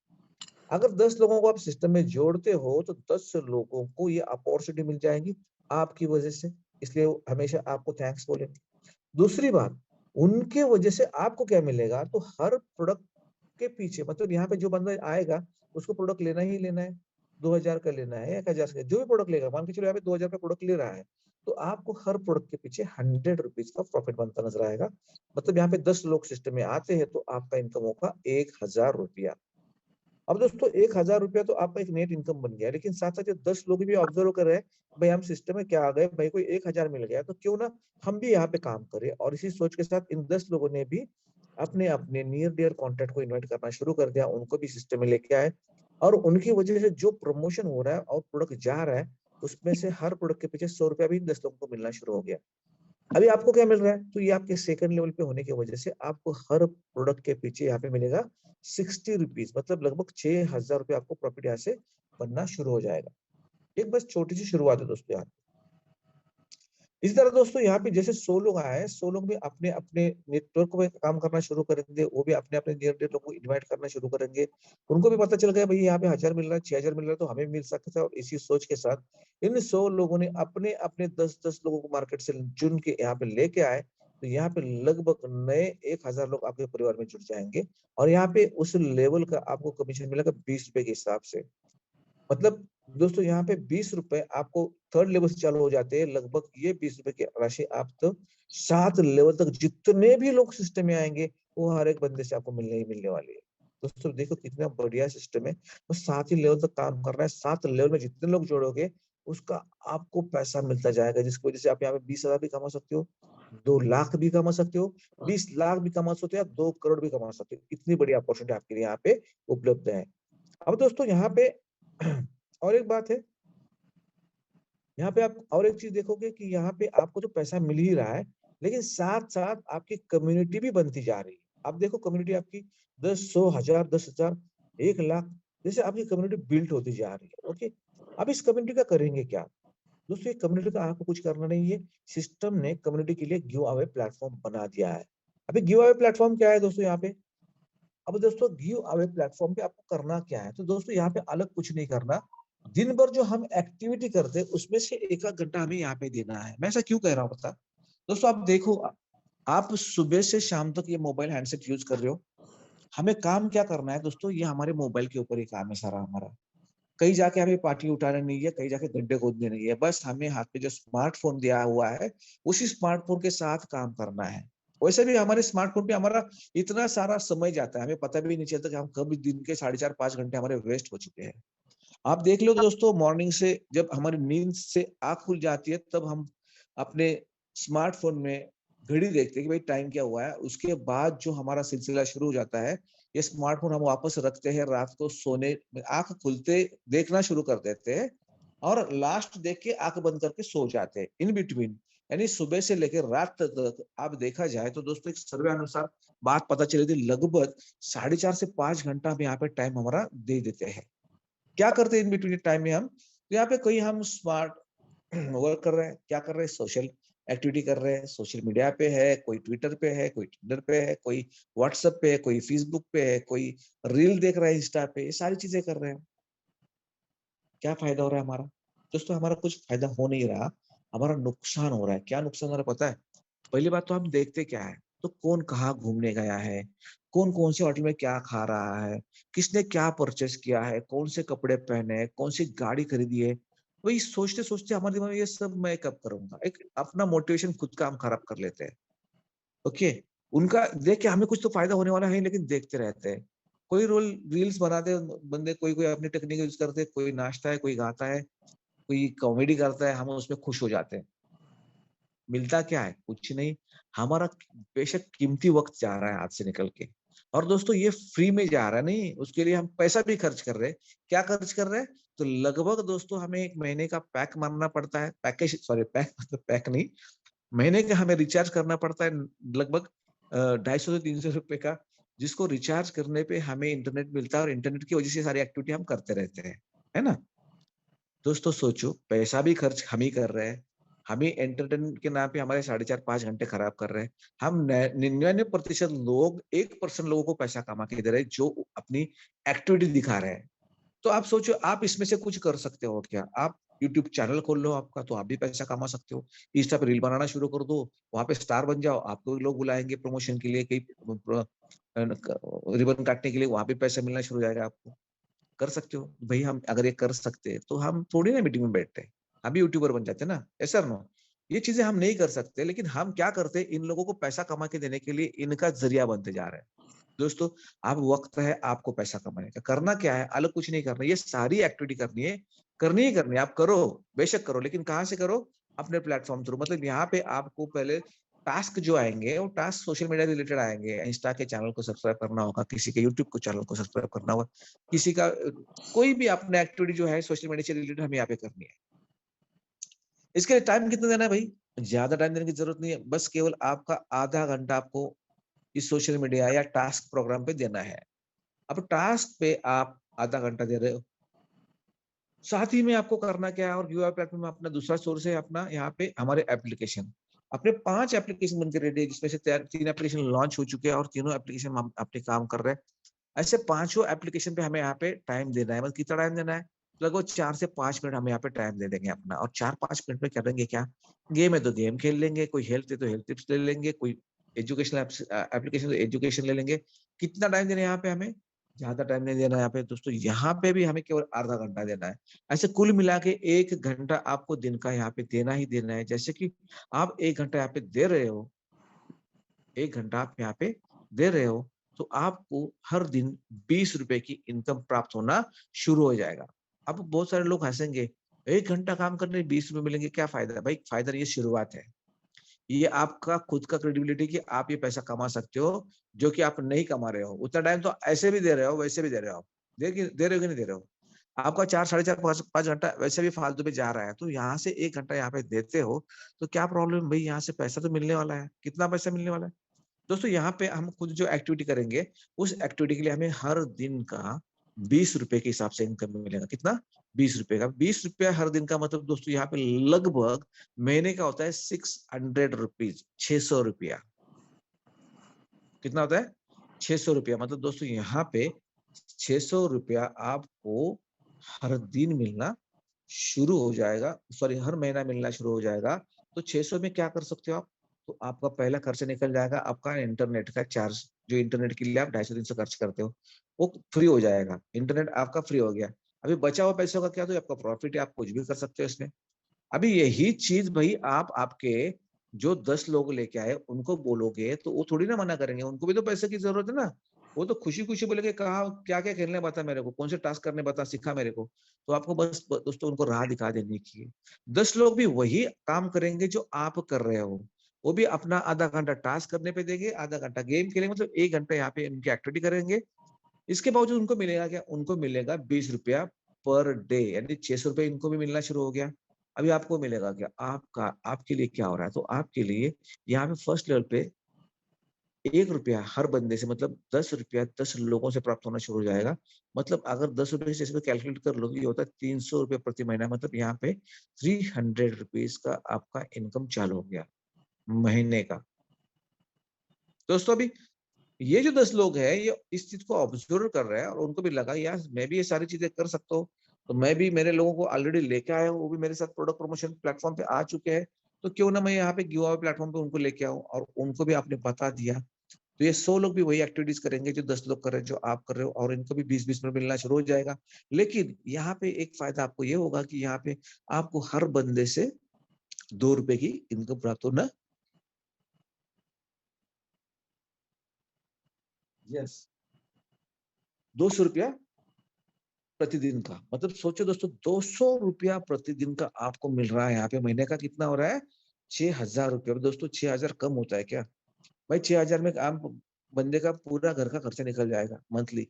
अगर 10 लोगों को आप सिस्टम में जोड़ते हो तो 10 लोगों को ये अपॉर्चुनिटी मिल जाएगी आपकी वजह से, इसलिए वो हमेशा आपको थैंक्स बोलेंगे। दूसरी बात, उनके वजह से आपको क्या मिलेगा, तो हर प्रोडक्ट के पीछे, मतलब यहाँ पे जो बंदा आएगा उसको प्रोडक्ट लेना ही लेना है, 2000 का लेना है, 1000 का, जो भी प्रोडक्ट लेगा, मान के चलो यहाँ पे 2000 का प्रोडक्ट ले रहा है, तो आपको हर प्रोडक्ट के पीछे 100 रुपीज का प्रॉफिट बनता नजर आएगा। मतलब यहाँ पे 10 लोग सिस्टम में आते हैं तो आपका इनकम होगा 1000 रुपया। अब दोस्तों 1000 रुपया तो आपका एक नेट इनकम बन गया, लेकिन साथ साथ 10 लोग भी ऑब्जर्व कर रहे हैं, भाई हम सिस्टम में क्या आ गए, भाई कोई 1000 मिल गया तो क्यों ना हम भी यहाँ पे काम करें। और इसी सोच के साथ इन 10 लोगों ने भी अपने अपने नियर डियर कॉन्टेक्ट को इन्वाइट करना शुरू कर दिया, उनको भी सिस्टम में लेके आए, और उनकी वजह से जो प्रमोशन हो रहा है और प्रोडक्ट जा रहा है, उसमें से हर प्रोडक्ट के पीछे 100 रुपया भी 10 लोगों को मिलना शुरू हो गया। अभी आपको क्या मिल रहा है, तो ये आपके सेकंड लेवल पे होने की वजह से आपको हर प्रोडक्ट के पीछे यहाँ पे मिलेगा 60 रुपीज, मतलब लगभग 6000 रुपये आपको प्रॉफिट यहाँ से बनना शुरू हो जाएगा। एक बस छोटी सी शुरुआत है दोस्तों यहाँ। इसी तरह दोस्तों यहाँ पे जैसे 100 लोग आए, 100 लोग भी अपने अपने नेटवर्क में काम करना शुरू करेंगे, वो भी अपने अपने नियर डियर लोगों को इन्वाइट करना शुरू करेंगे। उनको भी पता चल गया भाई यहाँ पे 1000 मिल रहा है, 6000 मिल रहा है, तो हमें मिल सकता है। और इसी सोच के साथ इन 100 लोगों ने अपने अपने 10-10 लोगों को मार्केट से चुन के यहाँ पे लेके आए, तो यहाँ पे लगभग नए 1000 लोग आपके परिवार में जुड़ जाएंगे। और यहाँ पे उस लेवल का आपको कमीशन मिलेगा 20 रुपए के हिसाब से। मतलब दोस्तों यहाँ पे 20 रुपए आपको थर्ड लेवल से चालू हो जाते हैं, लगभग ये 20 रुपए की राशि आप तो 7 लेवल तक जितने भी लोग सिस्टम में आएंगे, वो हर एक बंदे से आपको मिलने ही मिलने वाली है। दोस्तों देखो कितना बढ़िया सिस्टम है, वो 7 ही लेवल तक काम कर रहा है। 7 लेवल में जितने लोग जोड़ोगे उसका आपको पैसा मिलता जाएगा, जिसकी वजह से आप यहाँ पे 20,000 भी कमा सकते हो, 2 लाख भी कमा सकते हो, 20 लाख भी कमा सकते हो, या 2 करोड़ भी कमा सकते हो। इतनी बड़ी अपॉर्चुनिटी आपके लिए यहाँ पे उपलब्ध है। अब दोस्तों यहाँ पे और एक बात है, यहाँ पे आप और एक चीज देखोगे कि यहाँ पे आपको जो पैसा मिल ही रहा है, लेकिन साथ साथ आपकी कम्युनिटी भी बनती जा रही है। अब देखो कम्युनिटी आपकी 10, 100, 1000, 10,000, 1,00,000 जैसे आपकी कम्युनिटी बिल्ड होती जा रही है। ओके, अब इस कम्युनिटी का करेंगे क्या दोस्तों? ये कम्युनिटी का आपको कुछ करना नहीं है। सिस्टम ने कम्युनिटी के लिए गिव अवे प्लेटफॉर्म बना दिया है। अभी गिव अवे प्लेटफॉर्म क्या है दोस्तों यहाँ पे? अब दोस्तों गिव अवे प्लेटफॉर्म पे आपको करना क्या है? तो दोस्तों यहाँ पे अलग कुछ नहीं करना। दिन भर जो हम एक्टिविटी करते हैं उसमें से एक घंटा हमें यहाँ पे देना है। मैं ऐसा क्यों कह रहा हूँ पता? दोस्तों आप देखो, आप सुबह से शाम तक ये मोबाइल हैंडसेट यूज कर रहे हो। हमें काम क्या करना है दोस्तों? ये हमारे मोबाइल के ऊपर ही काम है सारा हमारा। कहीं जाके हमें पार्टी उठाना नहीं है, कहीं जाके गड्ढे खोदने नहीं है। बस हमें हाथ में जो स्मार्टफोन दिया हुआ है उसी स्मार्टफोन के साथ काम करना है। वैसे भी हमारे स्मार्टफोन पे हमारा इतना सारा समय जाता है, हमें पता भी नहीं चलता कि हम कब दिन के 4.5 5 घंटे हमारे वेस्ट हो चुके हैं। आप देख लो दोस्तों, मॉर्निंग से जब हमारी नींद से आंख खुल जाती है तब हम अपने स्मार्टफोन में घड़ी देखते हैं कि भाई टाइम क्या हुआ है। उसके बाद जो हमारा सिलसिला शुरू हो जाता है, ये स्मार्टफोन हम वापस रखते हैं, रात को सोने में आंख खुलते देखना शुरू कर देते हैं और लास्ट देख के आंख बंद करके सो जाते हैं। इन बिटवीन यानी सुबह से लेकर रात तक आप देखा जाए तो दोस्तों एक सर्वे अनुसार बात पता चली थी, लगभग 4.5 से 5 घंटा हम यहाँ पे टाइम हमारा दे देते हैं। क्या करते हैं इन बिटवीन टाइम में हम? तो यहाँ पे कोई हम स्मार्ट वर्क कर रहे हैं, क्या कर रहे हैं, सोशल एक्टिविटी कर रहे हैं, सोशल मीडिया पे है, कोई ट्विटर पे है, कोई टिंडर पे है, कोई व्हाट्सएप पे है, कोई फेसबुक पे है, कोई रील देख रहा है इंस्टा पे, ये सारी चीजें कर रहे हैं। क्या फायदा हो रहा है हमारा? दोस्तों हमारा कुछ फायदा हो नहीं रहा, हमारा नुकसान हो रहा है। क्या नुकसान हो रहा है पता है? पहली बात तो हम देखते क्या है, तो कौन कहाँ घूमने गया है, कौन कौन से होटल में क्या खा रहा है, किसने क्या परचेस किया है, कौन से कपड़े पहने हैं, कौन सी गाड़ी खरीदी है। वही सोचते सोचते हमारे दिमाग में ये सब मैं कब करूंगा, एक अपना मोटिवेशन खुद का हम खराब कर लेते हैं। ओके, उनका देख के हमें कुछ तो फायदा होने वाला है लेकिन देखते रहते हैं। कोई रोल रील्स बनाते हैं बंदे, कोई कोई अपनी टेक्निक यूज करते हैं, कोई नाचता है, कोई गाता है, कोई कॉमेडी करता है, हम उसमें खुश हो जाते हैं। मिलता क्या है? कुछ नहीं। हमारा बेशक कीमती वक्त जा रहा है हाथ से निकल के, और दोस्तों ये फ्री में जा रहा है नहीं, उसके लिए हम पैसा भी खर्च कर रहे हैं। क्या खर्च कर रहे हैं? तो लगभग दोस्तों हमें 1 महीने का पैक मारना पड़ता है, पैकेज सॉरी पैक मतलब पैक नहीं, महीने का हमें रिचार्ज करना पड़ता है लगभग 250 से 300 रुपए का, जिसको रिचार्ज करने पे हमें इंटरनेट मिलता है और इंटरनेट की वजह से सारी एक्टिविटी हम करते रहते हैं, है ना? दोस्तों सोचो, पैसा भी खर्च हम ही कर रहे हैं, हम ही एंटरटेनमेंट के नाम पे हमारे 4.5 5 घंटे खराब कर रहे हैं। हम 99% लोग 1% लोगों को पैसा कमा के दे रहे हैं जो अपनी एक्टिविटी दिखा रहे हैं। तो आप सोचो, आप इसमें से कुछ कर सकते हो क्या? आप यूट्यूब चैनल खोल लो आपका, तो आप भी पैसा कमा सकते हो। इंस्टा पे रील बनाना शुरू कर दो, वहां पे स्टार बन जाओ, आपको भी लोग बुलाएंगे प्रमोशन के लिए, कहीं रिबन काटने के लिए, वहां पे पैसा मिलना शुरू हो जाएगा आपको। कर सकते हो भाई। हम अगर ये कर सकते हैं तो हम थोड़ी ना मीटिंग में बैठते हैं, हम भी यूट्यूबर बन जाते ना, ऐसा नो। ये चीजें हम नहीं कर सकते, लेकिन हम क्या करते हैं, इन लोगों को पैसा कमा के देने के लिए इनका जरिया बनते जा रहे हैं। दोस्तों अब वक्त है आपको पैसा कमाने का। करना क्या है? अलग कुछ नहीं करना, ये सारी एक्टिविटी करनी है, करनी ही करनी है। आप करो, बेशक करो, लेकिन कहाँ से करो? अपने प्लेटफॉर्म थ्रू। मतलब यहाँ पे आपको पहले टास्क जो आएंगे वो टास्क सोशल मीडिया रिलेटेड आएंगे। इंस्टा के चैनल को सब्सक्राइब करना होगा, किसी के यूट्यूब को चैनल को सब्सक्राइब करना होगा, किसी का कोई भी अपना एक्टिविटी जो है सोशल मीडिया से रिलेटेड हमें यहाँ पे करनी है। इसके लिए टाइम कितना देना है भाई? ज्यादा टाइम देने की जरूरत नहीं है, बस केवल आपका आधा घंटा आपको इस सोशल मीडिया या टास्क प्रोग्राम पे देना है। अब टास्क पे आप आधा घंटा दे रहे हो, साथ ही में आपको करना क्या है, और यूआई प्लेटफॉर्म में अपना दूसरा सोर्स है अपना, यहाँ पे हमारे एप्लीकेशन, अपने 5 एप्लीकेशन बनकर रेडी है, जिसमें से 3 एप्लीकेशन लॉन्च हो चुके हैं और तीनों एप्लीकेशन हम अपने काम कर रहे हैं। ऐसे 5 एप्लीकेशन पे हमें यहाँ पे टाइम देना है। मतलब कितना टाइम देना है? लगभग 4 से 5 मिनट हम यहाँ पे टाइम दे देंगे अपना, और 4-5 मिनट में करेंगे क्या? गेम है तो गेम खेल लेंगे, कोई हेल्थ है तो हेल्थ टिप्स ले लेंगे, कोई एजुकेशनल एप्लीकेशन तो एजुकेशन ले लेंगे। कितना टाइम देना है यहाँ पे हमें? ज्यादा टाइम नहीं देना है यहाँ पे दोस्तों, यहाँ पे भी हमें केवल आधा घंटा देना है। ऐसे कुल मिला के 1 घंटा आपको दिन का यहाँ पे देना ही देना है। जैसे कि आप 1 घंटा यहाँ पे दे रहे हो, 1 घंटा आप यहाँ पे दे रहे हो, तो आपको हर दिन 20 रुपए की इनकम प्राप्त होना शुरू हो जाएगा। अब बहुत सारे लोग हंसेंगे, 1 घंटा काम करने 20 रुपए मिलेंगे, क्या फायदा? भाई फायदा नहीं, ये शुरुआत है। ये आपका खुद का क्रेडिबिलिटी कि आप ये पैसा कमा सकते हो, जो कि आप नहीं कमा रहे हो। उतना टाइम तो ऐसे भी दे रहे हो, वैसे भी दे रहे हो। दे रहे हो कि नहीं दे रहे हो? आपका 4, साढ़े 4, 5 घंटा वैसे भी फालतू में जा रहा है, तो यहाँ से 1 घंटा यहाँ पे देते हो, तो क्या प्रॉब्लम भाई, यहाँ से पैसा तो मिलने वाला है। कितना पैसा मिलने वाला है? दोस्तों यहाँ पे हम खुद जो एक्टिविटी करेंगे, उस एक्टिविटी के लिए हमें हर दिन का 20 रुपए के हिसाब से इनकम मिलेगा। कितना? 20 रुपए का। 20 रुपया हर दिन का मतलब दोस्तों यहाँ पे लगभग महीने का होता है 600 रुपीज, 600 रुपया। कितना होता है? 600 रुपया। मतलब दोस्तों यहाँ पे 600 रुपया आपको हर दिन मिलना शुरू हो जाएगा, सॉरी हर महीना मिलना शुरू हो जाएगा। तो 600 में क्या कर सकते हो आप? तो आपका पहला खर्च निकल जाएगा, आपका इंटरनेट का चार्ज, जो इंटरनेट के लिए आप 250-300 खर्च करते हो, वो फ्री हो जाएगा। इंटरनेट आपका फ्री हो गया। अभी बचा हुआ पैसों का क्या? तो आपका प्रॉफिट है, आप कुछ भी कर सकते हो इसमें। अभी यही चीज भाई आप आपके जो 10 लोग लेके आए उनको बोलोगे तो वो थोड़ी ना मना करेंगे, उनको भी तो पैसे की जरूरत है ना। वो तो खुशी खुशी बोलेंगे, कहा क्या क्या खेलने बता मेरे को, कौन से टास्क करने बता, सिखा मेरे को। तो आपको बस दोस्तों उनको राह दिखा देनी की। 10 लोग भी वही काम करेंगे जो आप कर रहे हो। वो भी अपना आधा घंटा टास्क करने पे देंगे, आधा घंटा गेम खेलेंगे, मतलब 1 घंटा यहाँ पे इनकी एक्टिविटी करेंगे। इसके बावजूद उनको मिलेगा क्या? उनको मिलेगा 20 रुपया पर डे, यानी 600 रुपये इनको भी मिलना शुरू हो गया। अभी आपको मिलेगा क्या? आपका आपके लिए क्या हो रहा है? तो आपके लिए यहाँ पे फर्स्ट लेवल पे 1 रुपया हर बंदे से, मतलब 10 रुपया 10 लोगों से प्राप्त होना शुरू हो जाएगा। मतलब अगर 10 रुपए से इसमें कैलकुलेट कर लोगे, ये होता है 300 रुपये प्रति महीना। मतलब यहाँ पे 300 रुपीज का आपका इनकम चालू हो गया महीने का। दोस्तों अभी ये जो 10 लोग हैं, ये इस चीज को ऑब्जर्व कर रहे हैं और उनको भी लगा यार मैं भी ये सारी चीजें कर सकता हूँ। तो मैं भी मेरे लोगों को ऑलरेडी लेके आया हूँ, वो भी मेरे साथ प्रोडक्ट प्रमोशन प्लेटफॉर्म पे आ चुके हैं। तो क्यों ना मैं यहाँ पे गिव अवे प्लेटफॉर्म पे उनको लेके आऊँ, और उनको भी आपने बता दिया। तो ये 100 लोग भी वही एक्टिविटीज करेंगे जो 10 लोग कर रहे हैं, जो आप कर रहे हो, और इनको भी 20-20 मिनट मिलना शुरू हो जाएगा। लेकिन यहाँ पे एक फायदा आपको ये होगा कि यहाँ पे आपको हर बंदे से 2 रुपए की इनकम प्राप्त होना। यस, 200 रुपया प्रतिदिन का। मतलब सोचो दोस्तों, 200 रुपया प्रतिदिन का आपको मिल रहा है। यहाँ पे महीने का कितना हो रहा है? 6,000 रुपया। दोस्तों 6,000 कम होता है क्या भाई? 6,000 में आम बंदे का पूरा घर का खर्चा निकल जाएगा मंथली।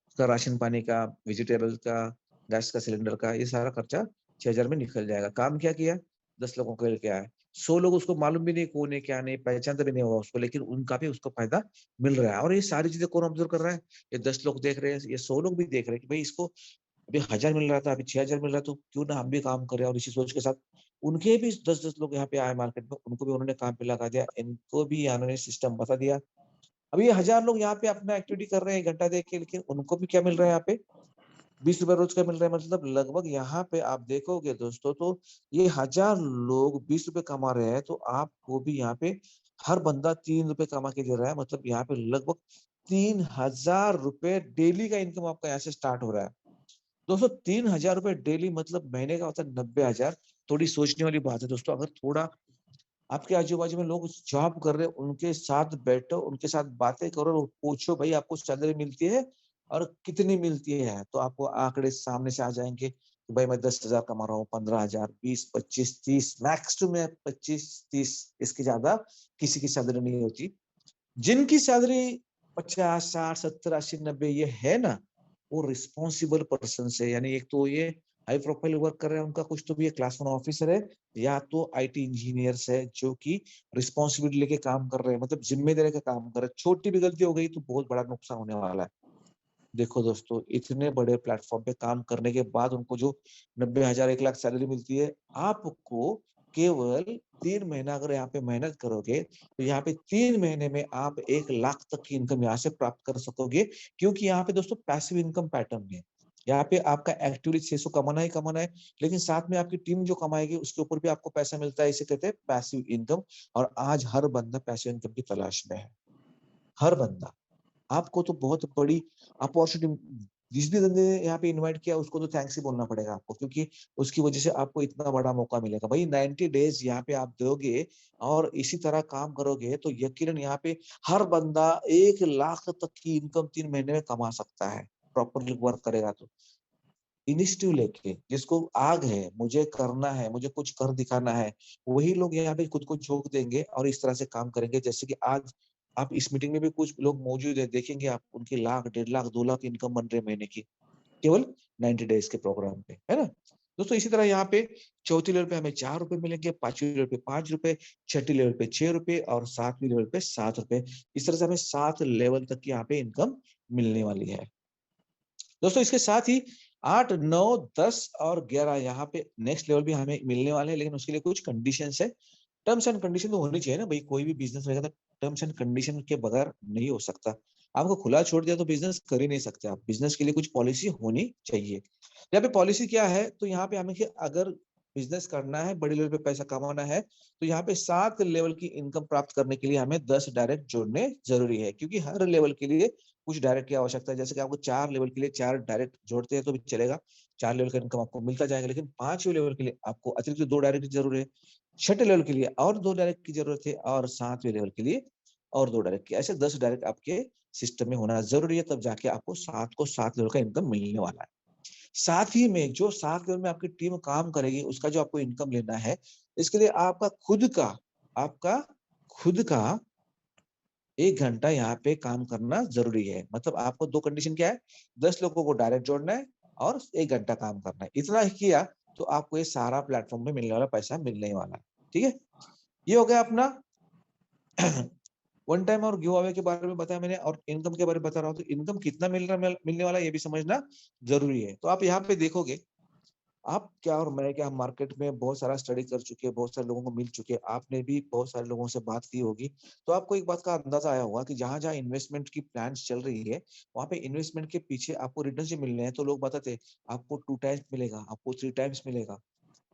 उसका राशन पानी का, वेजिटेबल का, गैस का सिलेंडर का, ये सारा खर्चा 6,000 में निकल जाएगा। काम क्या किया? 10 लोगों को लेके आया। 100 लोग उसको मालूम भी नहीं कौन है क्या नहीं, पहचानता भी नहीं होगा उसको, लेकिन उनका भी उसको फायदा मिल रहा है। और ये सारी चीजें कौन ऑब्जर्व कर रहा है? ये 10 लोग देख रहे हैं, ये 100 लोग भी देख रहे हैं कि भाई इसको अभी 1,000 मिल रहा था, अभी 6,000 मिल रहा है, तो क्यों ना हम भी काम करें। और इसी सोच के साथ उनके भी 10-10 लोग यहाँ पे आए मार्केट में, उनको भी उन्होंने काम पे लगा दिया, इनको भी उन्होंने सिस्टम बता दिया। अभी ये 1,000 लोग यहाँ पे अपना एक्टिविटी कर रहे हैं 1 घंटा देख के, लेकिन उनको भी क्या मिल रहा है यहाँ पे? 20 रुपए रोज का मिल रहा है। मतलब लगभग यहाँ पे आप देखोगे दोस्तों, तो ये 1,000 लोग 20 रुपए कमा रहे हैं, तो आपको भी यहाँ पे हर बंदा 3 रुपए कमा के दे रहा है। मतलब यहाँ पे लगभग 3,000 रुपए डेली का इनकम आपका यहाँ से स्टार्ट हो रहा है। दोस्तों 3,000 रुपए डेली, मतलब महीने का होता है 90,000। थोड़ी सोचने वाली बात है दोस्तों। अगर थोड़ा आपके आजू बाजू में लोग जॉब कर रहे हैं, उनके साथ बैठो, उनके साथ बातें करो और पूछो भाई आपको सैलरी मिलती है और कितनी मिलती है, तो आपको आंकड़े सामने से आ जाएंगे कि भाई मैं 10,000 कमा रहा हूँ, 15,000, 20, 25, 30, मैक्स टू मैं 25-30, इसके ज्यादा किसी की सैलरी नहीं होती। जिनकी सैलरी 50, 60, 70, 80, 90 ये है ना, वो रिस्पॉन्सिबल पर्सन से, यानी एक तो ये हाई प्रोफाइल वर्क कर रहे हैं, उनका कुछ तो भी क्लास 1 ऑफिसर है, या तो आईटी इंजीनियर्स है जो कि रिस्पॉन्सिबिलिटी लेके काम कर रहे हैं, मतलब जिम्मेदारी का काम कर रहे हैं। छोटी भी गलती हो गई तो बहुत बड़ा नुकसान होने वाला है। देखो दोस्तों, इतने बड़े प्लेटफॉर्म पे काम करने के बाद उनको जो 90,000, 1 लाख सैलरी मिलती है, आपको केवल 3 महीना अगर यहाँ पे मेहनत करोगे, तो यहाँ पे 3 महीने में आप 1 लाख तक की इनकम यहाँ से प्राप्त कर सकोगे। क्योंकि यहाँ पे दोस्तों पैसिव इनकम पैटर्न है। यहाँ पे आपका एक्टिवली 600 कमाना ही कमाना है, लेकिन साथ में आपकी टीम जो कमाएगी उसके ऊपर भी आपको पैसा मिलता है। इसे कहते हैं पैसिव इनकम। और आज हर बंदा पैसिव इनकम की तलाश में है, हर बंदा। आपको तो बहुत बड़ी अपॉर्चुनिटी, जिस भी बंदे ने यहाँ पे इनवाइट किया उसको तो थैंक्स ही बोलना पड़ेगा आपको, क्योंकि उसकी वजह से आपको इतना बड़ा मौका मिलेगा। भाई 90 डेज यहाँ पे आप दोगे और इसी तरह काम करोगे, तो यकीनन यहाँ पे हर बंदा 1 लाख तक की इनकम 3 महीने में कमा सकता है, प्रॉपरली वर्क करेगा तो। इनिशिएटिव लेके, जिसको आग है, मुझे करना है, मुझे कुछ कर दिखाना है, वही लोग यहाँ पे खुद को झोंक देंगे और इस तरह से काम करेंगे। जैसे कि आज आप इस मीटिंग में भी कुछ लोग मौजूद है, देखेंगे आप उनकी 1 लाख, 1.5 लाख, 2 लाख इनकम बन रहे महीने की। केवल 90 डेज के प्रोग्राम पे, है ना दोस्तों। इसी तरह यहाँ पे चौथी लेवल पे हमें 4 रुपए मिलेंगे, पांचवी लेवल पे 5 रुपए, छठी लेवल पे 6 रुपए और सातवीं लेवल पे 7 रुपए। इस तरह से हमें 7 लेवल तक की यहाँ पे इनकम मिलने वाली है दोस्तों। इसके साथ ही 8, 9, 10 और 11 यहाँ पे नेक्स्ट लेवल भी हमें मिलने वाले हैं, लेकिन उसके लिए कुछ कंडीशंस है। टर्म्स एंड कंडीशन तो होनी चाहिए ना भाई, कोई भी बिजनेस रहेगा तो टर्म्स एंड कंडीशन के बगैर नहीं हो सकता। आपको खुला छोड़ दिया तो बिजनेस कर ही नहीं सकते आप, बिजनेस के लिए कुछ पॉलिसी होनी चाहिए। यहाँ पे पॉलिसी क्या है, तो यहाँ पे हमें अगर बिजनेस करना है, बड़े लेवल पे पैसा कमाना है, तो यहाँ पे 7 लेवल की इनकम प्राप्त करने के लिए हमें 10 डायरेक्ट जोड़ने जरूरी है, क्योंकि हर लेवल के लिए कुछ डायरेक्ट की आवश्यकता है। जैसे कि आपको 4 लेवल के लिए 4 डायरेक्ट जोड़ते हैं तो भी चलेगा, 4 लेवल का इनकम आपको मिलता जाएगा, लेकिन 5वें लेवल के लिए आपको अतिरिक्त 2 डायरेक्ट की जरूरत है, छठे लेवल के लिए और 2 डायरेक्ट की जरूरत है, और 7वें लेवल के लिए और 2 डायरेक्ट की। ऐसे 10 डायरेक्ट आपके सिस्टम में होना जरूरी है, तब जाके आपको 7 को 7 लेवल का इनकम मिलने वाला है। साथ ही में जो 7 लेवल में आपकी टीम काम करेगी, उसका जो आपको इनकम लेना है, इसके लिए आपका खुद का 1 घंटा यहाँ पे काम करना जरूरी है। मतलब आपको 2 कंडीशन क्या है, 10 लोगों को डायरेक्ट जोड़ना है और 1 घंटा काम करना है। इतना ही किया तो आपको ये सारा प्लेटफॉर्म में मिलने वाला पैसा मिलने वाला है। ठीक है, ये हो गया अपना वन टाइम और गिव अवे के बारे में बताया मैंने, और इनकम के बारे में बता रहा हूँ। तो इनकम कितना मिलने वाला है ये भी समझना जरूरी है। तो आप यहाँ पे देखोगे, आप क्या और मैं क्या, मार्केट में बहुत सारा स्टडी कर चुके हैं, बहुत सारे लोगों को मिल चुके हैं, आपने भी बहुत सारे लोगों से बात की होगी, तो आपको एक बात का अंदाजा आया होगा कि जहां जहां इन्वेस्टमेंट की प्लान्स चल रही है, वहां पे इन्वेस्टमेंट के पीछे आपको रिटर्न से मिलने हैं, तो लोग बताते हैं आपको 2 टाइम्स मिलेगा, आपको 3 टाइम्स मिलेगा।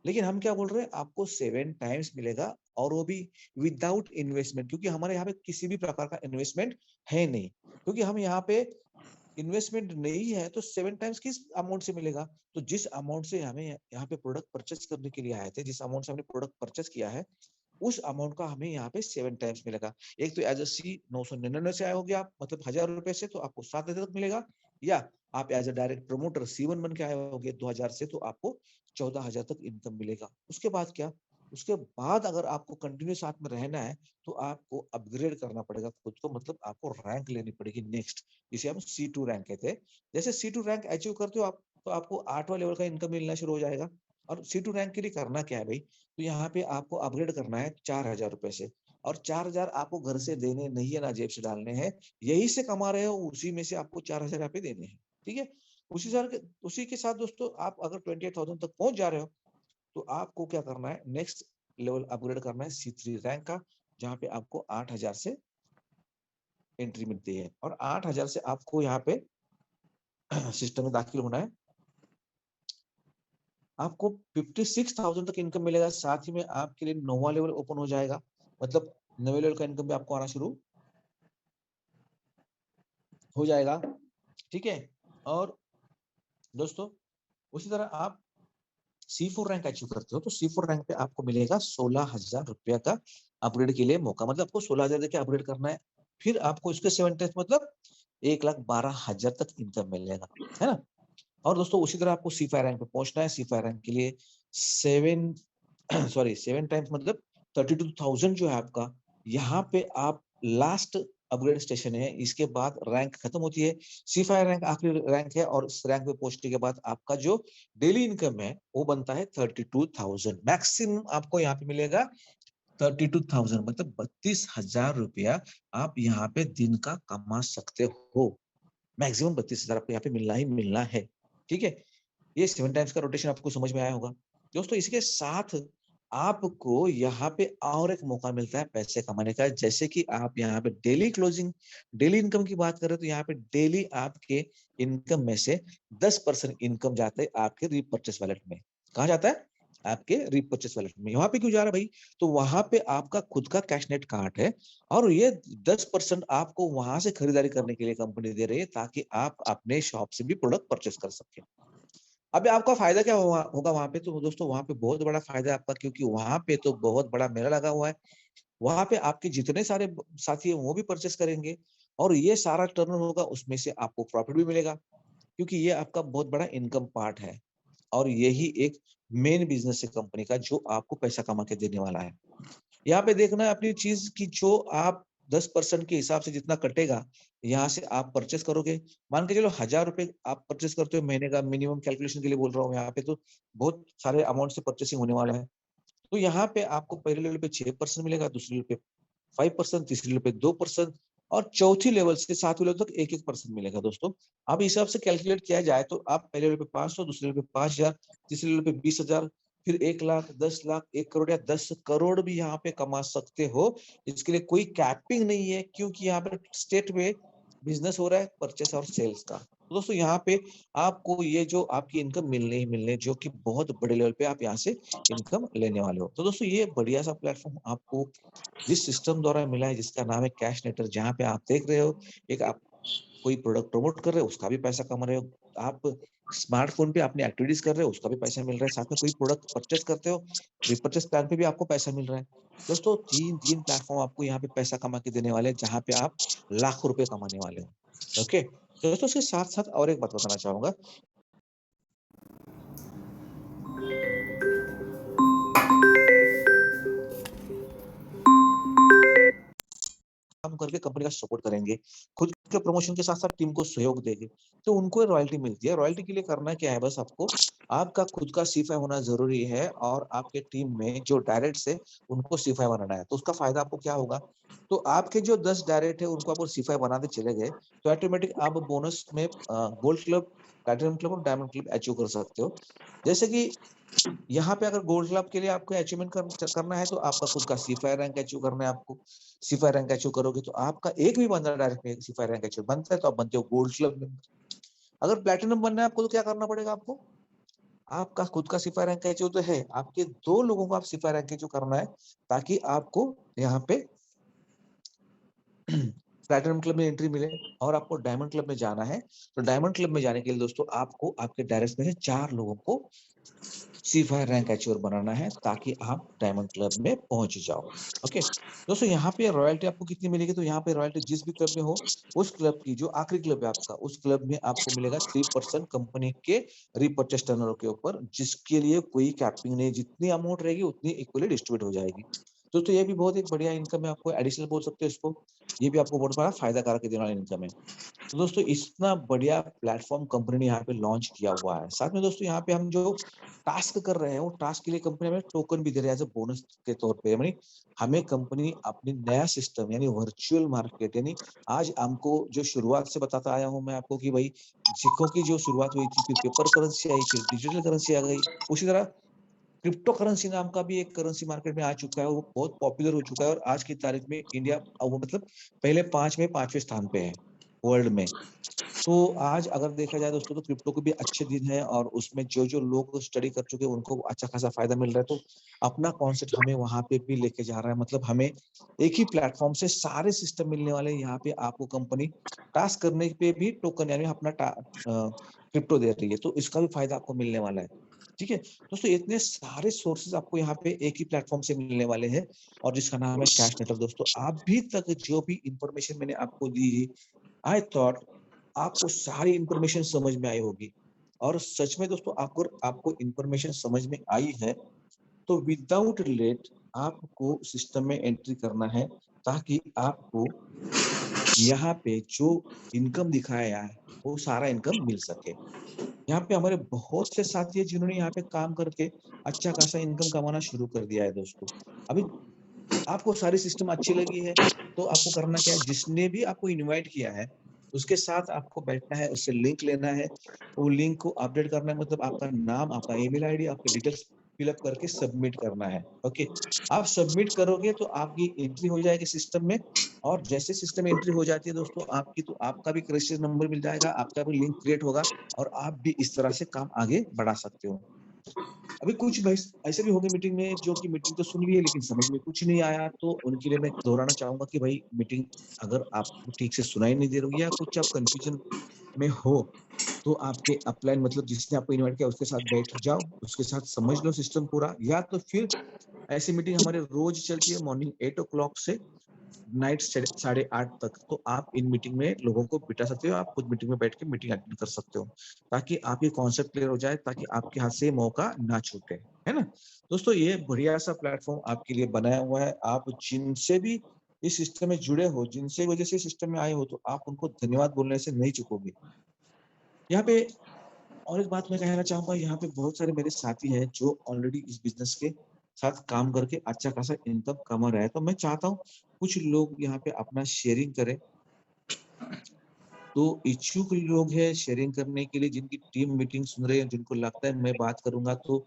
लेकिन हम क्या बोल रहे हैं, आपको 7 टाइम्स मिलेगा, और वो भी विदाउट इन्वेस्टमेंट, क्योंकि हमारे यहाँ पे किसी भी प्रकार का इन्वेस्टमेंट है नहीं। क्योंकि हम यहाँ पे इन्वेस्टमेंट नहीं है तो 7 टाइम्स किस अमाउंट से मिलेगा, तो जिस अमाउंट से हमें यहाँ पे प्रोडक्ट परचेस करने के लिए आए थे, जिस अमाउंट से हमने प्रोडक्ट परचेस किया है, उस अमाउंट का हमें यहाँ पे 7 टाइम्स मिलेगा। एक तो एज अ सी 999 से आए होगे आप, मतलब 1000 रुपए से, तो आपको 7 तक मिलेगा, या आप as a direct promoter C1 बन के आए होगे 2000 से, तो आपको 14,000 तक इनकम मिलेगा। उसके बाद क्या, उसके बाद अगर आपको कंटिन्यू साथ में रहना है तो आपको अपग्रेड करना पड़ेगा खुद को, मतलब आपको रैंक लेनी पड़ेगी नेक्स्ट, जिसे हम C2 रैंक कहते हैं। जैसे C2 रैंक अचीव करते हो आप, तो आपको 8वां लेवल का इनकम मिलना शुरू हो जाएगा। और C2 रैंक के लिए करना क्या है भाई, तो यहाँ पे आपको अपग्रेड करना है 4000 रुपए से, और 4000 आपको घर से देने नहीं है ना जेब से डालने हैं, यही से कमा रहे हो, उसी में से आपको 4000 यहाँ पे देने हैं। ठीक है, उसी के साथ दोस्तों, आप अगर 28,000 तक पहुंच जा रहे हो, तो आपको क्या करना है, नेक्स्ट लेवल अपग्रेड करना है C3 रैंक का, जहां पे आपको 8000 से एंट्री मिलती है, और 8000 से आपको यहाँ पे सिस्टम में दाखिल होना है। आपको 56,000 तक इनकम मिलेगा, साथ ही में आपके लिए 9वां लेवल ओपन हो जाएगा, मतलब 9वें लेवल का इनकम भी आपको आना शुरू हो जाएगा। ठीक है, और दोस्तों उसी तरह आप C4 रैंक अचीव करते हो, तो C4 रैंक पे आपको मिलेगा 16,000 रुपया का अपग्रेड के लिए मौका, मतलब आपको 16,000 देके अपग्रेड करना है, फिर आपको इसके 7 टाइम्स मतलब 1,12,000 तक इनकम मिलेगा, है ना। और दोस्तों उसी तरह आपको C5 रैंक पे पहुंचना है। C5 रैंक के लिए 7 टाइम्स मतलब 32,000 जो है आपका, यहाँ पे आप लास्ट अपग्रेड स्टेशन है, इसके बाद रैंक खत्म होती है। C5 रैंक आखिरी रैंक है, और इस रैंक पे पहुंचने के बाद आपका जो डेली इनकम है वो बनता है 32,000। मैक्सिमम आपको यहाँ पे मिलेगा 32,000, मतलब 32,000 रुपया आप यहाँ पे दिन का कमा सकते हो। मैक्सिमम 32,000 आपको यहाँ पे मिलना ही मिलना है। ठीक है, ये 7 टाइम्स का रोटेशन आपको समझ में आया होगा दोस्तों। इसके साथ आपको यहाँ पे और एक मौका मिलता है पैसे कमाने का, जैसे कि आप यहाँ पे डेली इनकम की बात करें, तो यहाँ पे डेली आपके इनकम में से 10% इनकम जाता है आपके रीपरचेस वॉलेट में। कहाँ जाता है, आपके रीपरचेस वॉलेट में। यहाँ पे क्यों जा रहा है भाई, तो वहां पे आपका खुद का कैशनेट कार्ड है, और ये 10% आपको वहां से खरीदारी करने के लिए कंपनी दे रही है, ताकि आप अपने शॉप से भी प्रोडक्ट परचेस कर सके। अब आपका फायदा क्या होगा वहां पे, तो दोस्तों वहां पे बहुत बड़ा फायदा है आपका, क्योंकि वहां पे तो बहुत बड़ा मेला लगा हुआ है। वहां पे आपके जितने सारे साथी है वो भी परचेस करेंगे, और ये सारा टर्न होगा, उसमें से आपको प्रॉफिट भी मिलेगा, क्योंकि ये आपका बहुत बड़ा इनकम पार्ट है, और यही एक मेन बिजनेस है कंपनी का, जो आपको पैसा कमा के देने वाला है। यहाँ पे देखना है अपनी चीज की, जो आप 10% के हिसाब से जितना कटेगा यहाँ से आप परचेस करोगे। मान के चलो 1000 रुपए आप परचेस करते हो महीने का, मिनिमम कैलकुलेशन के लिए बोल रहा हूँ यहाँ पे, तो बहुत सारे अमाउंट से परचेसिंग होने वाला है। तो यहाँ पे आपको पहले लेवल पे 6% मिलेगा, दूसरे लेवल पे 5%, तीसरे लेवल पे 2% और चौथी लेवल से 7वीं लेवल तक 1-1% मिलेगा दोस्तों। अब हिसाब से कैलकुलेट किया जाए तो आप पहले लेवल पे 500, दूसरे लेवल पे 5000, तीसरे लेवल पे 20,000, फिर 1 लाख, 10 लाख, 1 करोड़ या 10 करोड़ भी यहाँ पे कमा सकते हो। इसके लिए कोई कैपिंग नहीं है, क्योंकि यहाँ पे स्टेट में बिजनेस हो रहा है परचेस और सेल्स का। तो दोस्तों यहाँ पे आपको ये जो आपकी इनकम मिलने ही मिलने, जो कि बहुत बड़े लेवल पे आप यहाँ से इनकम लेने वाले हो। तो दोस्तों ये बढ़िया सा प्लेटफॉर्म आपको जिस सिस्टम द्वारा मिला है, जिसका नाम है कैश नेटर, जहाँ पे आप देख रहे हो एक आप कोई प्रोडक्ट प्रमोट कर रहे हो, उसका भी पैसा कमा रहे हो, आप स्मार्टफोन पे अपनी एक्टिविटीज कर रहे हो, उसका भी पैसा मिल रहा है, साथ में कोई प्रोडक्ट परचेस करते हो, रिपर्चेस प्लान पे भी आपको पैसा मिल रहा है। दोस्तों तीन प्लेटफॉर्म आपको यहाँ पे पैसा कमा के देने वाले हैं, जहाँ पे आप लाखों रुपए कमाने वाले हो। ओके, तो दोस्तों इसके साथ साथ और एक बात बताना चाहूंगा, काम करके कंपनी का सपोर्ट करेंगे, खुद के प्रमोशन के साथ साथ टीम को सहयोग देंगे, तो उनको रॉयल्टी मिलती है। रॉयल्टी के लिए करना क्या है, बस आपको आपका खुद का C5 होना जरूरी है और आपके टीम में जो डायरेक्ट है उनको C5 बनाना है। तो उसका फायदा आपको क्या होगा, तो आपके जो 10 डायरेक्ट है उनको आप C5 बनाते चले गए तो ऑटोमेटिक आप बोनस में गोल्ड क्लब, प्लैटिनम क्लब और डायमंड क्लब अचीव कर सकते हो। जैसे कि यहाँ पे अगर गोल्ड क्लब के लिए आपको अचीवमेंट करना है तो आपका खुद का C5 रैंक अचीव करना है। आपको C5 रैंक अचीव करोगे तो आपका एक भी बंदा डायरेक्ट में C5 रैंक अचीव बनता है तो आप बनते हो गोल्ड क्लब मेंबर। अगर प्लैटिनम बनना है आपको तो क्या करना पड़ेगा, आपको आपका खुद का C5 रैंक अचीव तो है, आपके 2 लोगों को आप C5 रैंक अचीव करना है ताकि आपको यहाँ पे प्लैटिनम क्लब में एंट्री मिले और आपको डायमंड क्लब में जाना है। तो डायमंड क्लब में जाने के लिए दोस्तों आपको आपके डायरेक्ट में से 4 लोगों को C5 रैंक अचीवर बनाना है ताकि आप डायमंड क्लब में पहुंच जाओ। ओके दोस्तों, यहाँ पे रॉयल्टी आपको कितनी मिलेगी, तो यहाँ पे रॉयल्टी जिस भी क्लब में हो, उस क्लब की जो आखिरी क्लब है आपका, उस क्लब में आपको मिलेगा 3% कंपनी के रिपर्चेस टर्नओवर के ऊपर, जिसके लिए कोई कैपिंग नहीं, जितनी अमाउंट रहेगी उतनी इक्वली डिस्ट्रीब्यूट हो जाएगी। दोस्तों ये भी बहुत एक बढ़िया इनकम है, आपको एडिशनल बोल सकते हो इसको, ये भी आपको बहुत बड़ा फायदा कारक देने वाला इनकम है। तो दोस्तों इतना बढ़िया प्लेटफॉर्म कंपनी ने यहाँ पे लॉन्च किया हुआ है। साथ में दोस्तों यहाँ पे हम जो टास्क कर रहे हैं वो टास्क के लिए कंपनी हमें टोकन भी दे रही है एज अ बोनस के तौर पे। यानी हमें कंपनी अपनी नया सिस्टम यानी वर्चुअल मार्केट, यानी आज हमको जो शुरुआत से बताता आया हूँ मैं आपको कि भाई सिक्कों की जो शुरुआत हुई थी, फिर पेपर करेंसी आई, फिर डिजिटल करेंसी आ गई, उसी तरह क्रिप्टो करेंसी नाम का भी एक करेंसी मार्केट में आ चुका है, वो बहुत पॉपुलर हो चुका है और आज की तारीख में इंडिया वो मतलब पहले 5 में 5वें स्थान पे है वर्ल्ड में। तो आज अगर देखा जाए दोस्तों तो क्रिप्टो के भी अच्छे दिन है और उसमें जो जो लोग स्टडी कर चुके हैं उनको अच्छा खासा फायदा मिल रहा है। तो अपना कॉन्सेप्ट हमें वहां पे भी लेके जा रहा है, मतलब हमें एक ही प्लेटफॉर्म से सारे सिस्टम मिलने वाले हैं। यहाँ पे आपको कंपनी टास्क करने पे भी टोकन यानी अपना क्रिप्टो दे रही है, तो इसका भी फायदा आपको मिलने वाला है। ठीक है दोस्तों, इतने सारे सोर्सेज आपको यहाँ पे एक ही प्लेटफॉर्म से मिलने वाले हैं और जिसका नाम है कैश नेटर। दोस्तों अभी तक जो भी इंफॉर्मेशन मैंने आपको दी, आई थॉट आपको सारी इंफॉर्मेशन समझ में आई होगी। और सच में दोस्तों आपको इंफॉर्मेशन समझ में आई है तो विदाउट लेट आपको सिस्टम में एंट्री करना है ताकि आपको यहाँ पे जो इनकम दिखाया है वो सारा इनकम मिल सके। यहाँ पे हमारे बहुत से साथी हैं जिन्होंने यहाँ पे काम करके अच्छा खासा इनकम कमाना शुरू कर दिया है। दोस्तों अभी आपको सारी सिस्टम अच्छी लगी है तो आपको करना क्या है, जिसने भी आपको इनवाइट किया है उसके साथ आपको बैठना है, उससे लिंक लेना है, वो लिंक को अपडेट करना है, मतलब आपका नाम, आपका ईमेल आईडी, आपके डिटेल्स फिलअप करके सबमिट करना है। ओके, आप सबमिट करोगे तो आपकी एंट्री हो जाएगी सिस्टम में और जैसे सिस्टम में एंट्री हो जाती है दोस्तों आपकी, तो आपका भी रजिस्ट्रेशन नंबर मिल जाएगा, आपका भी लिंक क्रिएट होगा और आप भी इस तरह से काम आगे बढ़ा सकते हो। अभी कुछ भाई ऐसे भी होंगे मीटिंग में जो कि मीटिंग तो सुन ली है लेकिन समझ में कुछ नहीं आया, तो उनके लिए मैं दोहराना चाहूंगा कि भाई मीटिंग अगर आपको ठीक से सुनाई नहीं दे रही है या कुछ आप कंफ्यूजन में हो तो आपके अपलाइन मतलब जिसने आपको इन्वाइट किया उसके साथ बैठ जाओ, उसके साथ समझ लो सिस्टम पूरा, या तो फिर ऐसी मीटिंग हमारे रोज चलती है मॉर्निंग 8 o'clock से नाइट 8:30 तक, तो आप इन मीटिंग में लोगों को बिठा सकते हो, आप खुद मीटिंग में बैठ के मीटिंग अटेंड कर सकते हो ताकि आपके कॉन्सेप्ट क्लियर हो जाए, ताकि आपके हाथ से मौका ना छूटे, है ना। दोस्तों ये बढ़िया सा प्लेटफॉर्म आपके लिए बनाया हुआ है, आप जिनसे भी इस सिस्टम में जुड़े हो, जिनसे वजह से सिस्टम में आए हो, तो आप उनको धन्यवाद बोलने से नहीं चुकोगे। यहाँ पे और एक बात मैं कहना चाहूंगा, यहाँ पे बहुत सारे मेरे साथी हैं जो ऑलरेडी इस बिजनेस के साथ काम करके अच्छा खासा इनकम कमा रहा है। तो मैं चाहता हूँ कुछ लोग यहाँ पे अपना शेयरिंग करें। तो इच्छुक लोग हैं शेयरिंग करने के लिए, जिनकी टीम मीटिंग सुन रहे हैं, जिनको लगता है मैं बात करूंगा तो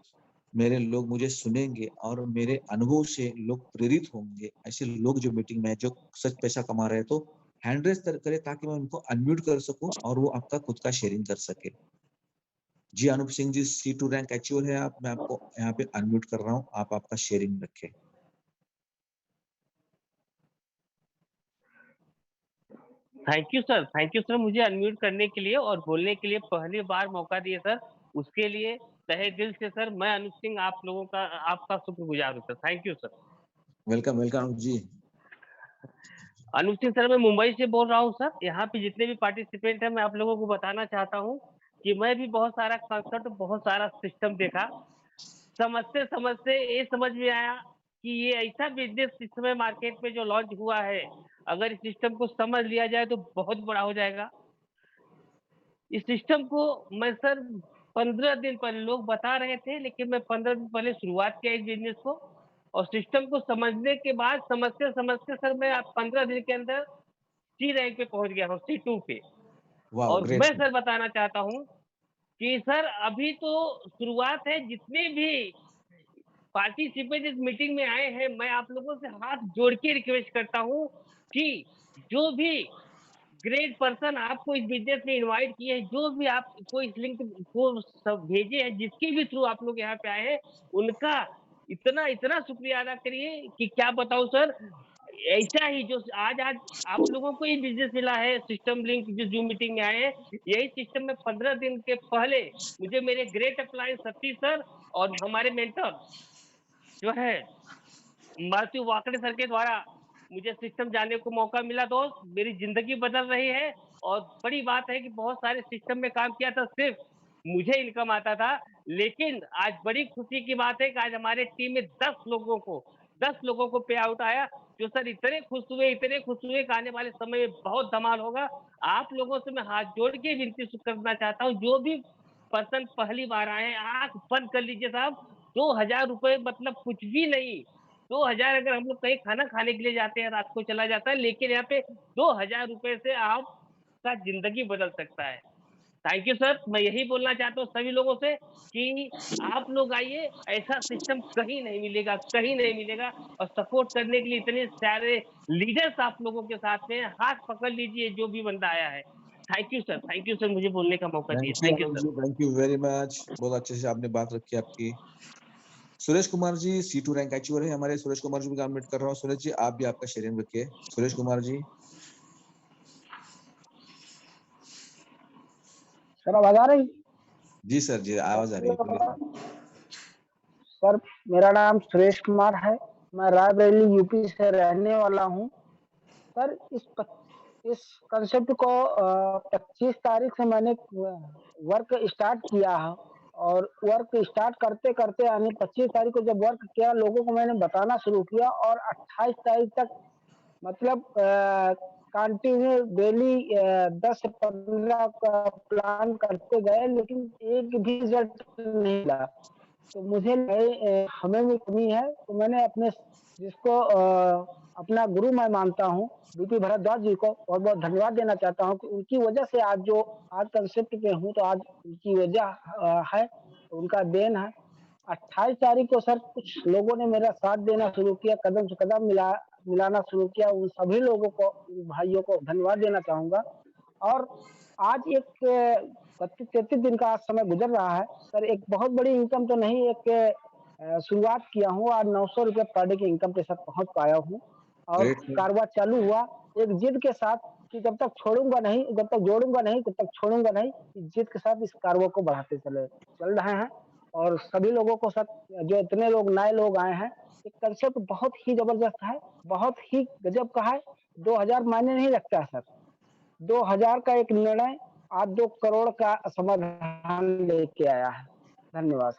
मेरे लोग मुझे सुनेंगे और मेरे अनुभव से लोग प्रेरित होंगे, ऐसे लोग जो मीटिंग में है, जो सच पैसा कमा रहे हैं, तो हैंड रेस करें ताकि मैं उनको अनम्यूट कर सकूं और वो आपका खुद का शेयरिंग कर सके। जी अनूप सिंह जी, C2 रैंक अचीवर है आप, मैं आपको यहाँ पे अनम्यूट कर रहा हूँ, आप आपका शेयरिंग रखें। थैंक यू सर मुझे अनम्यूट करने के लिए और बोलने के लिए पहली बार मौका दिए सर, उसके लिए तहे दिल से सर मैं अनूप सिंह आप लोगों का आपका शुक्रगुजार हूँ sir. Thank you sir. Welcome welcome Anoop ji. Anoop Singh sir मैं मुंबई से बोल रहा हूँ सर। यहाँ पे जितने भी पार्टिसिपेंट हैं मैं आप लोगों को बताना चाहता हूँ कि मैं भी बहुत सारा कंसेप्ट बहुत सारा सिस्टम देखा, समझते समझते ये समझ में आया कि ये ऐसा बिजनेस इस समय मार्केट में जो लॉन्च हुआ है, अगर इस सिस्टम को समझ लिया जाए तो बहुत बड़ा हो जाएगा। इस सिस्टम को मैं सर 15 दिन पहले लोग बता रहे थे, लेकिन मैं 15 दिन पहले शुरुआत किया इस बिजनेस को और सिस्टम को समझने के बाद समझते समझते सर मैं 15 दिन के अंदर C रैंक पे पहुंच गया हूँ, C2 पे। वाह और ग्रेट। मैं सर बताना चाहता हूँ कि सर अभी तो शुरुआत है। जितने भी पार्टिसिपेंट इस मीटिंग में आए हैं, मैं आप लोगों से हाथ जोड़ के रिक्वेस्ट करता हूँ कि जो भी ग्रेट पर्सन आपको इस बिजनेस में इनवाइट किए हैं, जो भी आपको इस लिंक को सब भेजे हैं, जिसके भी थ्रू आप लोग यहाँ पे आए हैं, उनका इतना इतना शुक्रिया अदा करिए कि क्या बताऊं सर। ऐसा ही जो आज आज आप लोगों को ही बिजनेस मिला है, सिस्टम लिंक जो जूम मीटिंग में आए हैं, यही सिस्टम में 15 दिन के पहले मुझे मेरे ग्रेट अप्लायंस सतीश सर और हमारे मेंटर जो है मारुति वाकड़े सर के द्वारा मुझे सिस्टम जानने को मौका मिला। दोस्त मेरी जिंदगी बदल रही है और बड़ी बात है कि बहुत सारे सिस्टम में काम किया था, सिर्फ मुझे इनकम आता था, लेकिन आज बड़ी खुशी की बात है कि आज हमारे टीम में 10 लोगों को पे आउट आया, जो सर इतने खुश हुए कि आने वाले समय में बहुत धमाल होगा। आप लोगों से मैं हाथ जोड़ के विनती करना चाहता हूँ, जो भी पर्सन पहली बार आए हैं आंख बंद कर लीजिए साहब। 2000 रुपए मतलब कुछ भी नहीं। 2000 अगर हम लोग कहीं खाना खाने के लिए जाते हैं रात को चला जाता है, लेकिन यहाँ पे 2000 रुपए से आपका जिंदगी बदल सकता है। Thank you sir. मैं यही बोलना चाहता हूँ सभी लोगों से कि आप लोग आइए, ऐसा सिस्टम कहीं नहीं मिलेगा, कहीं नहीं मिलेगा। और सपोर्ट करने के लिए इतने सारे लीडर्स आप लोगों के साथ में, हाथ पकड़ लीजिए जो भी बंदा आया है। थैंक यू सर मुझे बोलने का मौका दिया। Thank thank you you Anoop sir. जी, थैंक यू वेरी मच, बहुत अच्छे से आपने बात रखी आपकी। Suresh Kumar ji C2 rank achiever है हमारे, सुरेश कुमार जी भी कमेंट कर रहा हूँ। सुरेश जी आप भी आपका शेयरिंग रखिए। सुरेश कुमार जी। सर आवाज आ रही? जी सर जी आवाज आ रही है, बोलिए। सर मेरा नाम सुरेश कुमार है, मैं रायबरेली यूपी से रहने वाला हूँ। सर इस कंसेप्ट को 25 तारीख से मैंने वर्क स्टार्ट किया है और वर्क स्टार्ट करते करते यानी 25 तारीख को जब वर्क किया, लोगों को मैंने बताना शुरू किया और 28 तारीख तक मतलब कंटिन्यू डेली 10 से 15 का प्लान करते गए, लेकिन एक भी रिजल्ट नहीं मिला। तो मुझे हमें भी कमी है, तो मैंने अपने जिसको अपना गुरु मैं मानता हूँ बीपी भरद्वाज जी को बहुत बहुत धन्यवाद देना चाहता हूँ कि उनकी वजह से आज कंसेप्ट पे हूँ, तो आज उनकी वजह है, तो उनका देन है। 28 तारीख को सर कुछ लोगों ने मेरा साथ देना शुरू किया, कदम से कदम मिलाना शुरू किया। उन सभी लोगों को, भाइयों को धन्यवाद देना चाहूंगा। और आज एक 32-33 दिन का आज समय गुजर रहा है सर। एक बहुत बड़ी इनकम तो नहीं, एक शुरुआत किया हूँ। आज 900 रुपये पर डे की इनकम के साथ पहुंच पाया हूँ और कारोबार चालू हुआ एक जिद के साथ कि जब तक छोड़ूंगा नहीं, जब तक जोड़ूंगा नहीं, तब तक छोड़ूंगा नहीं। जिद के साथ इस कारोबार को बढ़ाते चल रहे हैं। और सभी लोगों को साथ, जो इतने लोग नए लोग आए हैं, एक कंसेप्ट बहुत ही जबरदस्त है, बहुत ही गजब का है। 2000 मायने नहीं रखता है सर। 2000 का एक निर्णय आज 2 करोड़ का समाधान लेके आया है। धन्यवाद।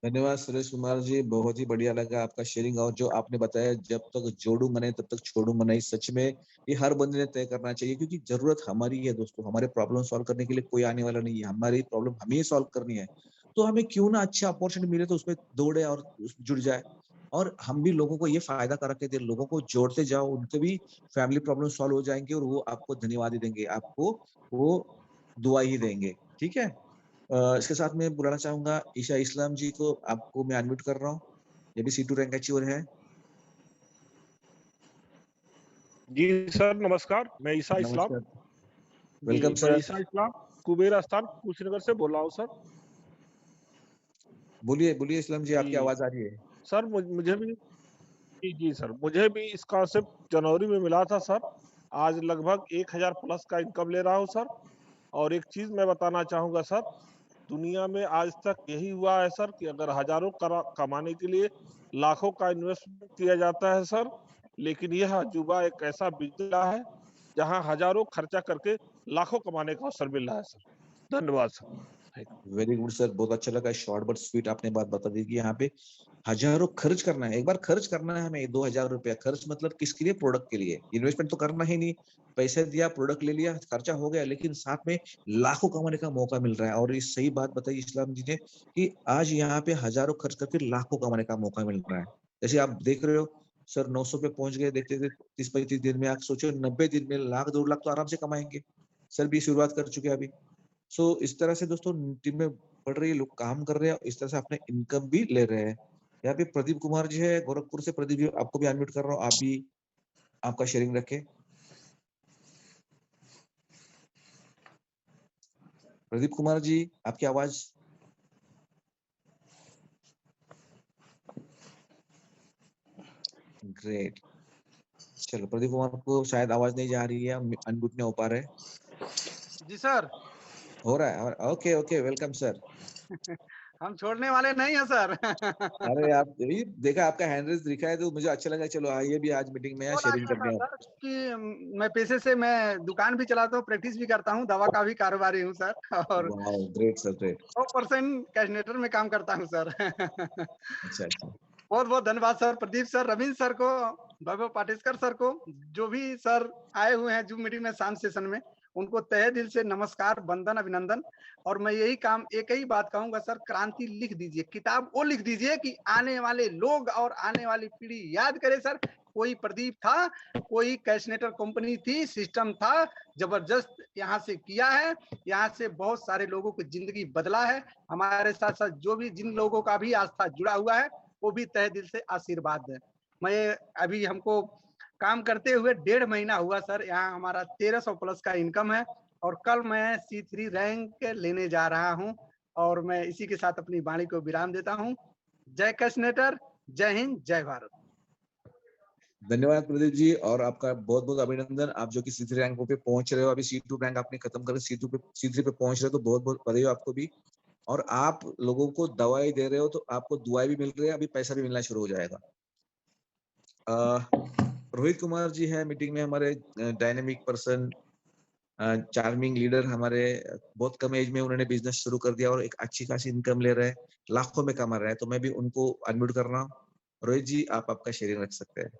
धन्यवाद सुरेश कुमार जी, बहुत ही बढ़िया लगा आपका शेयरिंग। और जो आपने बताया, जब तक जोड़ूंगा नहीं तब तक छोड़ूंगा नहीं, सच में ये हर बंदे ने तय करना चाहिए, क्योंकि जरूरत हमारी है दोस्तों। हमारे प्रॉब्लम सॉल्व करने के लिए कोई आने वाला नहीं है, हमारी प्रॉब्लम हमें ही सॉल्व करनी है। तो हमें क्यों ना अच्छा अपॉर्चुनिटी मिले तो उसमें दौड़े और जुड़ जाए। और हम भी लोगों को ये फायदा करा के दे, लोगों को जोड़ते जाओ, उनके भी फैमिली प्रॉब्लम सॉल्व हो जाएंगे और वो आपको धन्यवाद ही देंगे, आपको वो दुआ ही देंगे। ठीक है। इसके साथ में बुलाना चाहूंगा ईशा इस्लाम जी को, आपको मैं अनम्यूट कर रहा हूँ। ये भी C2 रैंक अचीवर है। जी सर नमस्कार, मैं ईसा इस्लाम। नमस्कार, जी वेलकम मैं सर। ईसा इस्लाम कुबेर स्थान कुशीनगर से बोल रहा हूँ सर। बोलिए बोलिए इस्लाम जी, आपकी जी आवाज आ रही है। सर मुझे भी जी सर, मुझे भी इस कॉन्सेप्ट जनवरी में मिला था सर। आज लगभग 1000 प्लस का इनकम ले रहा हूँ सर। और एक चीज मैं बताना चाहूंगा सर, दुनिया में आज तक यही हुआ है सर कि अगर हजारों कमाने के लिए लाखों का इन्वेस्टमेंट किया जाता है सर, लेकिन यह अजूबा एक ऐसा बिजनेस है जहां हजारों खर्चा करके लाखों कमाने का अवसर मिल रहा है सर। धन्यवाद सर। वेरी गुड सर, बहुत अच्छा लगा, शॉर्ट बट स्वीट आपने बात बता दी कि यहाँ पे हजारों खर्च करना है। एक बार खर्च करना है हमें 2000 रुपया खर्च, मतलब किसके लिए? प्रोडक्ट के लिए। इन्वेस्टमेंट तो करना ही नहीं, पैसे दिया, प्रोडक्ट ले लिया, खर्चा हो गया, लेकिन साथ में लाखों कमाने का मौका मिल रहा है। और ये सही बात बताई इस्लाम जी ने कि आज यहाँ पे हजारों खर्च करके लाखों कमाने का मौका मिल रहा है। जैसे आप देख रहे हो सर, 900 पे पहुंच गए, देखते देखते 30-35 दिन में। आप सोचो 90 दिन में लाख 2 लाख तो आराम से कमाएंगे। सर भी शुरुआत कर चुके हैं अभी। सो इस तरह से दोस्तों टीम में बढ़ रही है, लोग काम कर रहे हैं, इस तरह से अपने इनकम भी ले रहे हैं। यहाँ पे प्रदीप कुमार जी है गोरखपुर से। प्रदीप जी, आपको भी अनम्यूट कर रहा हूँ, आप भी आपका शेयरिंग रखें। प्रदीप कुमार जी, आपकी आवाज। ग्रेट। चलो, प्रदीप कुमार को शायद आवाज नहीं जा रही है, अनम्यूट नहीं हो पा रहे। जी सर। हो रहा है। Okay okay, welcome sir. हम छोड़ने वाले नहीं हैं सर। अरे आप यही देखा, आपका हैंड रेज दिखा है तो मुझे अच्छा लगा। चलो आइए भी आज मीटिंग में फोन आ शेयरिंग गया करने। था सर कि मैं पेशे से मैं दुकान भी चलाता हूँ, प्रैक्टिस भी करता हूँ, दवा का भी कारोबारी हूँ सर। और वाओ, ग्रेट सर, ग्रेट। 100% कैशनेटर में काम करता हूँ सर। अच्छा अच्छा। बहुत बहुत धन्यवाद sir, Pradeep sir, Ravindra sir को, वैभव पाटेश्कर सर को, जो भी सर आए हुए हैं जूम मीटिंग में शांत सेशन में, उनको तहे दिल से नमस्कार, वंदन, अभिनंदन। और मैं यही काम एक ही बात कहूंगा सर, क्रांति लिख दीजिए, किताब वो लिख दीजिए कि आने वाले लोग और आने वाली पीढ़ी याद करे सर, कोई प्रदीप था, कोई कैशनेटर कंपनी थी, सिस्टम था, जबरदस्त यहाँ से किया है, यहाँ से बहुत सारे लोगों की जिंदगी बदला है। हमारे साथ साथ जो भी जिन लोगों का भी आस्था जुड़ा हुआ है, वो भी तहे दिल से आशीर्वाद है। मैं अभी हमको काम करते हुए 1.5 महीना हुआ सर, यहाँ हमारा 1300 प्लस का इनकम है। और कल मैं C3 रैंक लेने जा रहा हूँ। और मैं इसी के साथ अपनी वाणी को विराम देता हूँ। जय कैशनेटर, जय हिंद, जय भारत। धन्यवाद प्रदीप जी, और आपका बहुत बहुत अभिनंदन। आप जो कि C3 रैंक पे पहुंच रहे हो, अभी C2 रैंक आपने खत्म कर C3 पे पहुंच रहे हो, तो बहुत बहुत बधाई हो आपको भी। और आप लोगों को दवाई दे रहे हो तो आपको दुआएं भी मिल रही है, अभी पैसा भी मिलना शुरू हो जाएगा। रोहित कुमार जी है मीटिंग में, हमारे डायनेमिक पर्सन, चार्मिंग लीडर हमारे। बहुत कम एज में उन्होंने बिजनेस शुरू कर दिया और एक अच्छी खासी इनकम ले रहे हैं, लाखों में कमा रहे हैं। तो मैं भी उनको अनम्यूट कर रहा हूँ। रोहित जी, आप आपका शेयरिंग रख सकते हैं।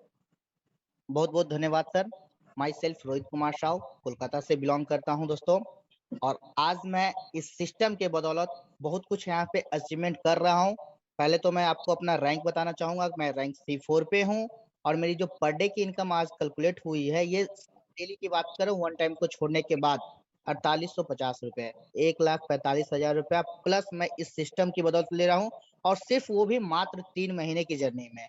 बहुत बहुत धन्यवाद sir. My self Rohit Kumar Sahu, Kolkata से बिलोंग करता हूं दोस्तों। और आज मैं इस सिस्टम के बदौलत बहुत कुछ यहाँ पे अचीवमेंट कर रहा हूँ। पहले तो मैं आपको अपना रैंक बताना चाहूंगा। मैं रैंक C4 पे हूँ और मेरी जो पर डे की इनकम आज कैलकुलेट हुई है, ये डेली की बात करूँ, वन टाइम को छोड़ने के बाद 4850 रुपए, 1,45,000 रुपया प्लस मैं इस सिस्टम की बदौलत ले रहा हूँ। और सिर्फ वो भी मात्र 3 महीने की जर्नी में।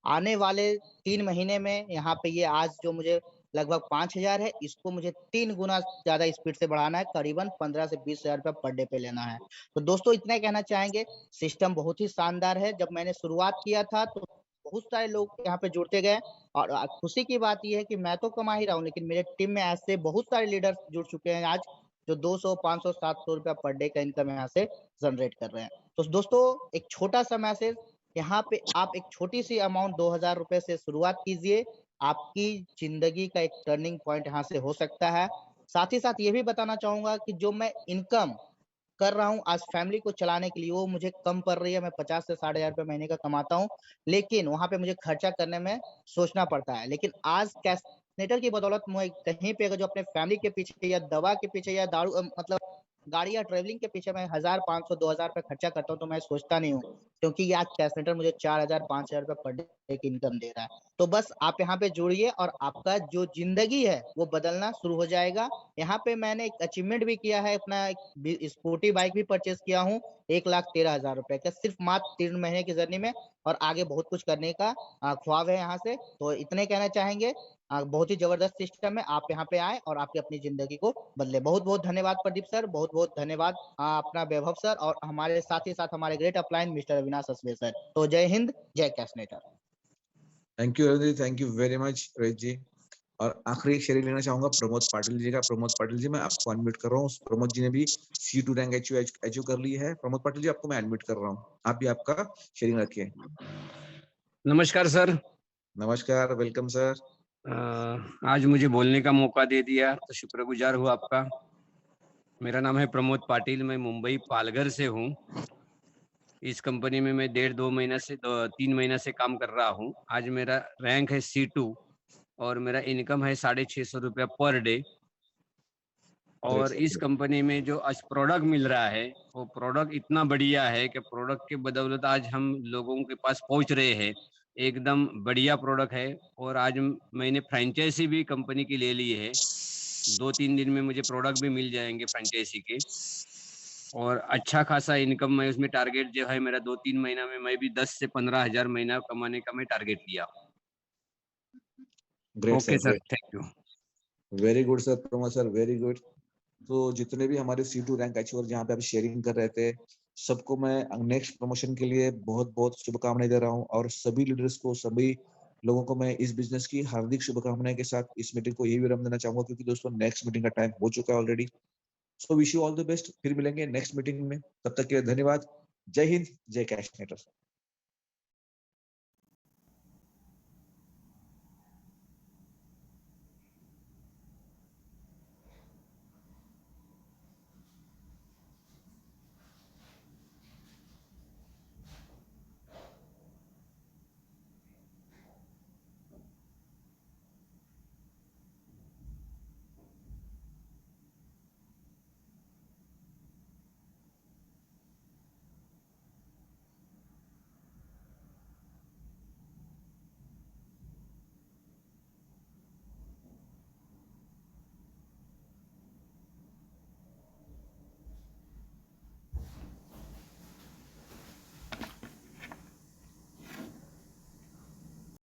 आने वाले 3 महीने में यहाँ पे ये आज जो मुझे लगभग 5000 है, इसको मुझे 3 गुना ज्यादा स्पीड से बढ़ाना है, करीबन 15 से 20,000 रुपया पर डे पे लेना है। तो दोस्तों इतना कहना चाहेंगे, सिस्टम बहुत ही शानदार है। जब मैंने शुरुआत किया था तो बहुत सारे लोग यहाँ पे जुड़ते गए। और खुशी की बात यह है कि मैं तो कमा ही रहा हूँ, लेकिन मेरे टीम में ऐसे बहुत सारे लीडर्स जुड़ चुके हैं आज, जो 200, 500, 700 रुपया पर डे का इनकम यहाँ से जनरेट कर रहे हैं। तो दोस्तों एक छोटा सा मैसेज, यहाँ पे आप एक छोटी सी अमाउंट 2000 रुपए से शुरुआत कीजिए, आपकी जिंदगी का एक टर्निंग पॉइंट यहाँ से हो सकता है। साथ ही साथ ये भी बताना चाहूंगा कि जो मैं इनकम कर रहा हूँ आज फैमिली को चलाने के लिए, वो मुझे कम पड़ रही है। मैं 50 से 60,000 रुपये महीने का कमाता हूँ, लेकिन वहां पे मुझे खर्चा करने में सोचना पड़ता है। लेकिन आज कैशनेटर की बदौलत मैं कहीं पे अगर जो अपने फैमिली के पीछे या दवा के पीछे या दारू मतलब गाड़ी या ट्रेवलिंग के पीछे मैं 1,000, 500, 2,000 रुपये खर्चा करता हूँ तो मैं सोचता नहीं हूँ, क्योंकि ये आज कैशनेटर मुझे 4,000, 5,000 रुपये पर डे की इनकम दे रहा है। तो बस आप यहाँ पे जुड़िए और आपका जो जिंदगी है वो बदलना शुरू हो जाएगा। यहाँ पे मैंने एक अचीवमेंट भी किया है, अपना स्कूटी बाइक भी परचेज किया हूँ 1,13,000 रुपए का, सिर्फ मात्र 3 महीने की जर्नी में, और आगे बहुत कुछ करने का ख्वाब है यहाँ से। तो इतने कहना चाहेंगे, बहुत ही जबरदस्त सिस्टम है, आप यहाँ पे आए और आपकी अपनी जिंदगी को बदले। बहुत बहुत धन्यवाद प्रदीप सर, बहुत बहुत धन्यवाद अपना वैभव सर, और हमारे साथ ही साथ हमारे great upline mister Avinash Asve sir. तो जय हिंद, जय Cashneter. Thank you Ravi, thank you very much Rohit ji. और आखिरी एक शेयरिंग लेना चाहूंगा प्रमोद पाटिल जी का। प्रमोद पाटिल जी, मैं आपको अनम्यूट कर रहा हूँ। प्रमोद जी ने भी C2 रैंक अचीव कर ली है। प्रमोद पाटिल जी, आपको मैं अनम्यूट कर रहा हूँ, आप भी आपका शेयरिंग रखिए। नमस्कार सर। नमस्कार, वेलकम सर। आज मुझे बोलने का मौका दे दिया तो शुक्रगुजार हूँ आपका। मेरा नाम है प्रमोद पाटिल, मैं मुंबई पालघर से हूँ। इस कंपनी में मैं 1.5-2 महीना से 3 महीना से काम कर रहा हूँ। आज मेरा रैंक है C2 और मेरा इनकम है 650 रुपया पर डे। और इस कंपनी में जो आज प्रोडक्ट मिल रहा है वो प्रोडक्ट इतना बढ़िया है कि प्रोडक्ट के बदौलत आज हम लोगों के पास पहुंच रहे हैं। एकदम बढ़िया प्रोडक्ट है। और आज मैंने फ्रेंचाइजी भी कंपनी की ले ली है। 2-3 दिन में मुझे प्रोडक्ट भी मिल जाएंगे फ्रेंचाइजी के, और अच्छा खासा इनकम मैं उसमें टारगेट जो है मेरा 2-3 महीना में मैं भी 10 से 15,000 महीना कमाने का मैं टारगेट लिया। Okay sir, thank you. Very good sir, Pramod sir, very good. तो जितने भी हमारे C2 रैंक अचीवर जहाँ पे आप शेयरिंग कर रहे थे, सबको मैं नेक्स्ट प्रमोशन के लिए बहुत बहुत शुभकामनाएं दे रहा हूँ। और सभी लीडर्स को, सभी लोगों को मैं इस बिजनेस की हार्दिक शुभकामनाएं के साथ इस मीटिंग को यही विराम देना चाहूंगा, क्योंकि दोस्तों नेक्स्ट मीटिंग का टाइम हो चुका है already. So wish you all the best. फिर मिलेंगे नेक्स्ट मीटिंग में, तब तक के लिए धन्यवाद। जय हिंद, जय कैशनेटर।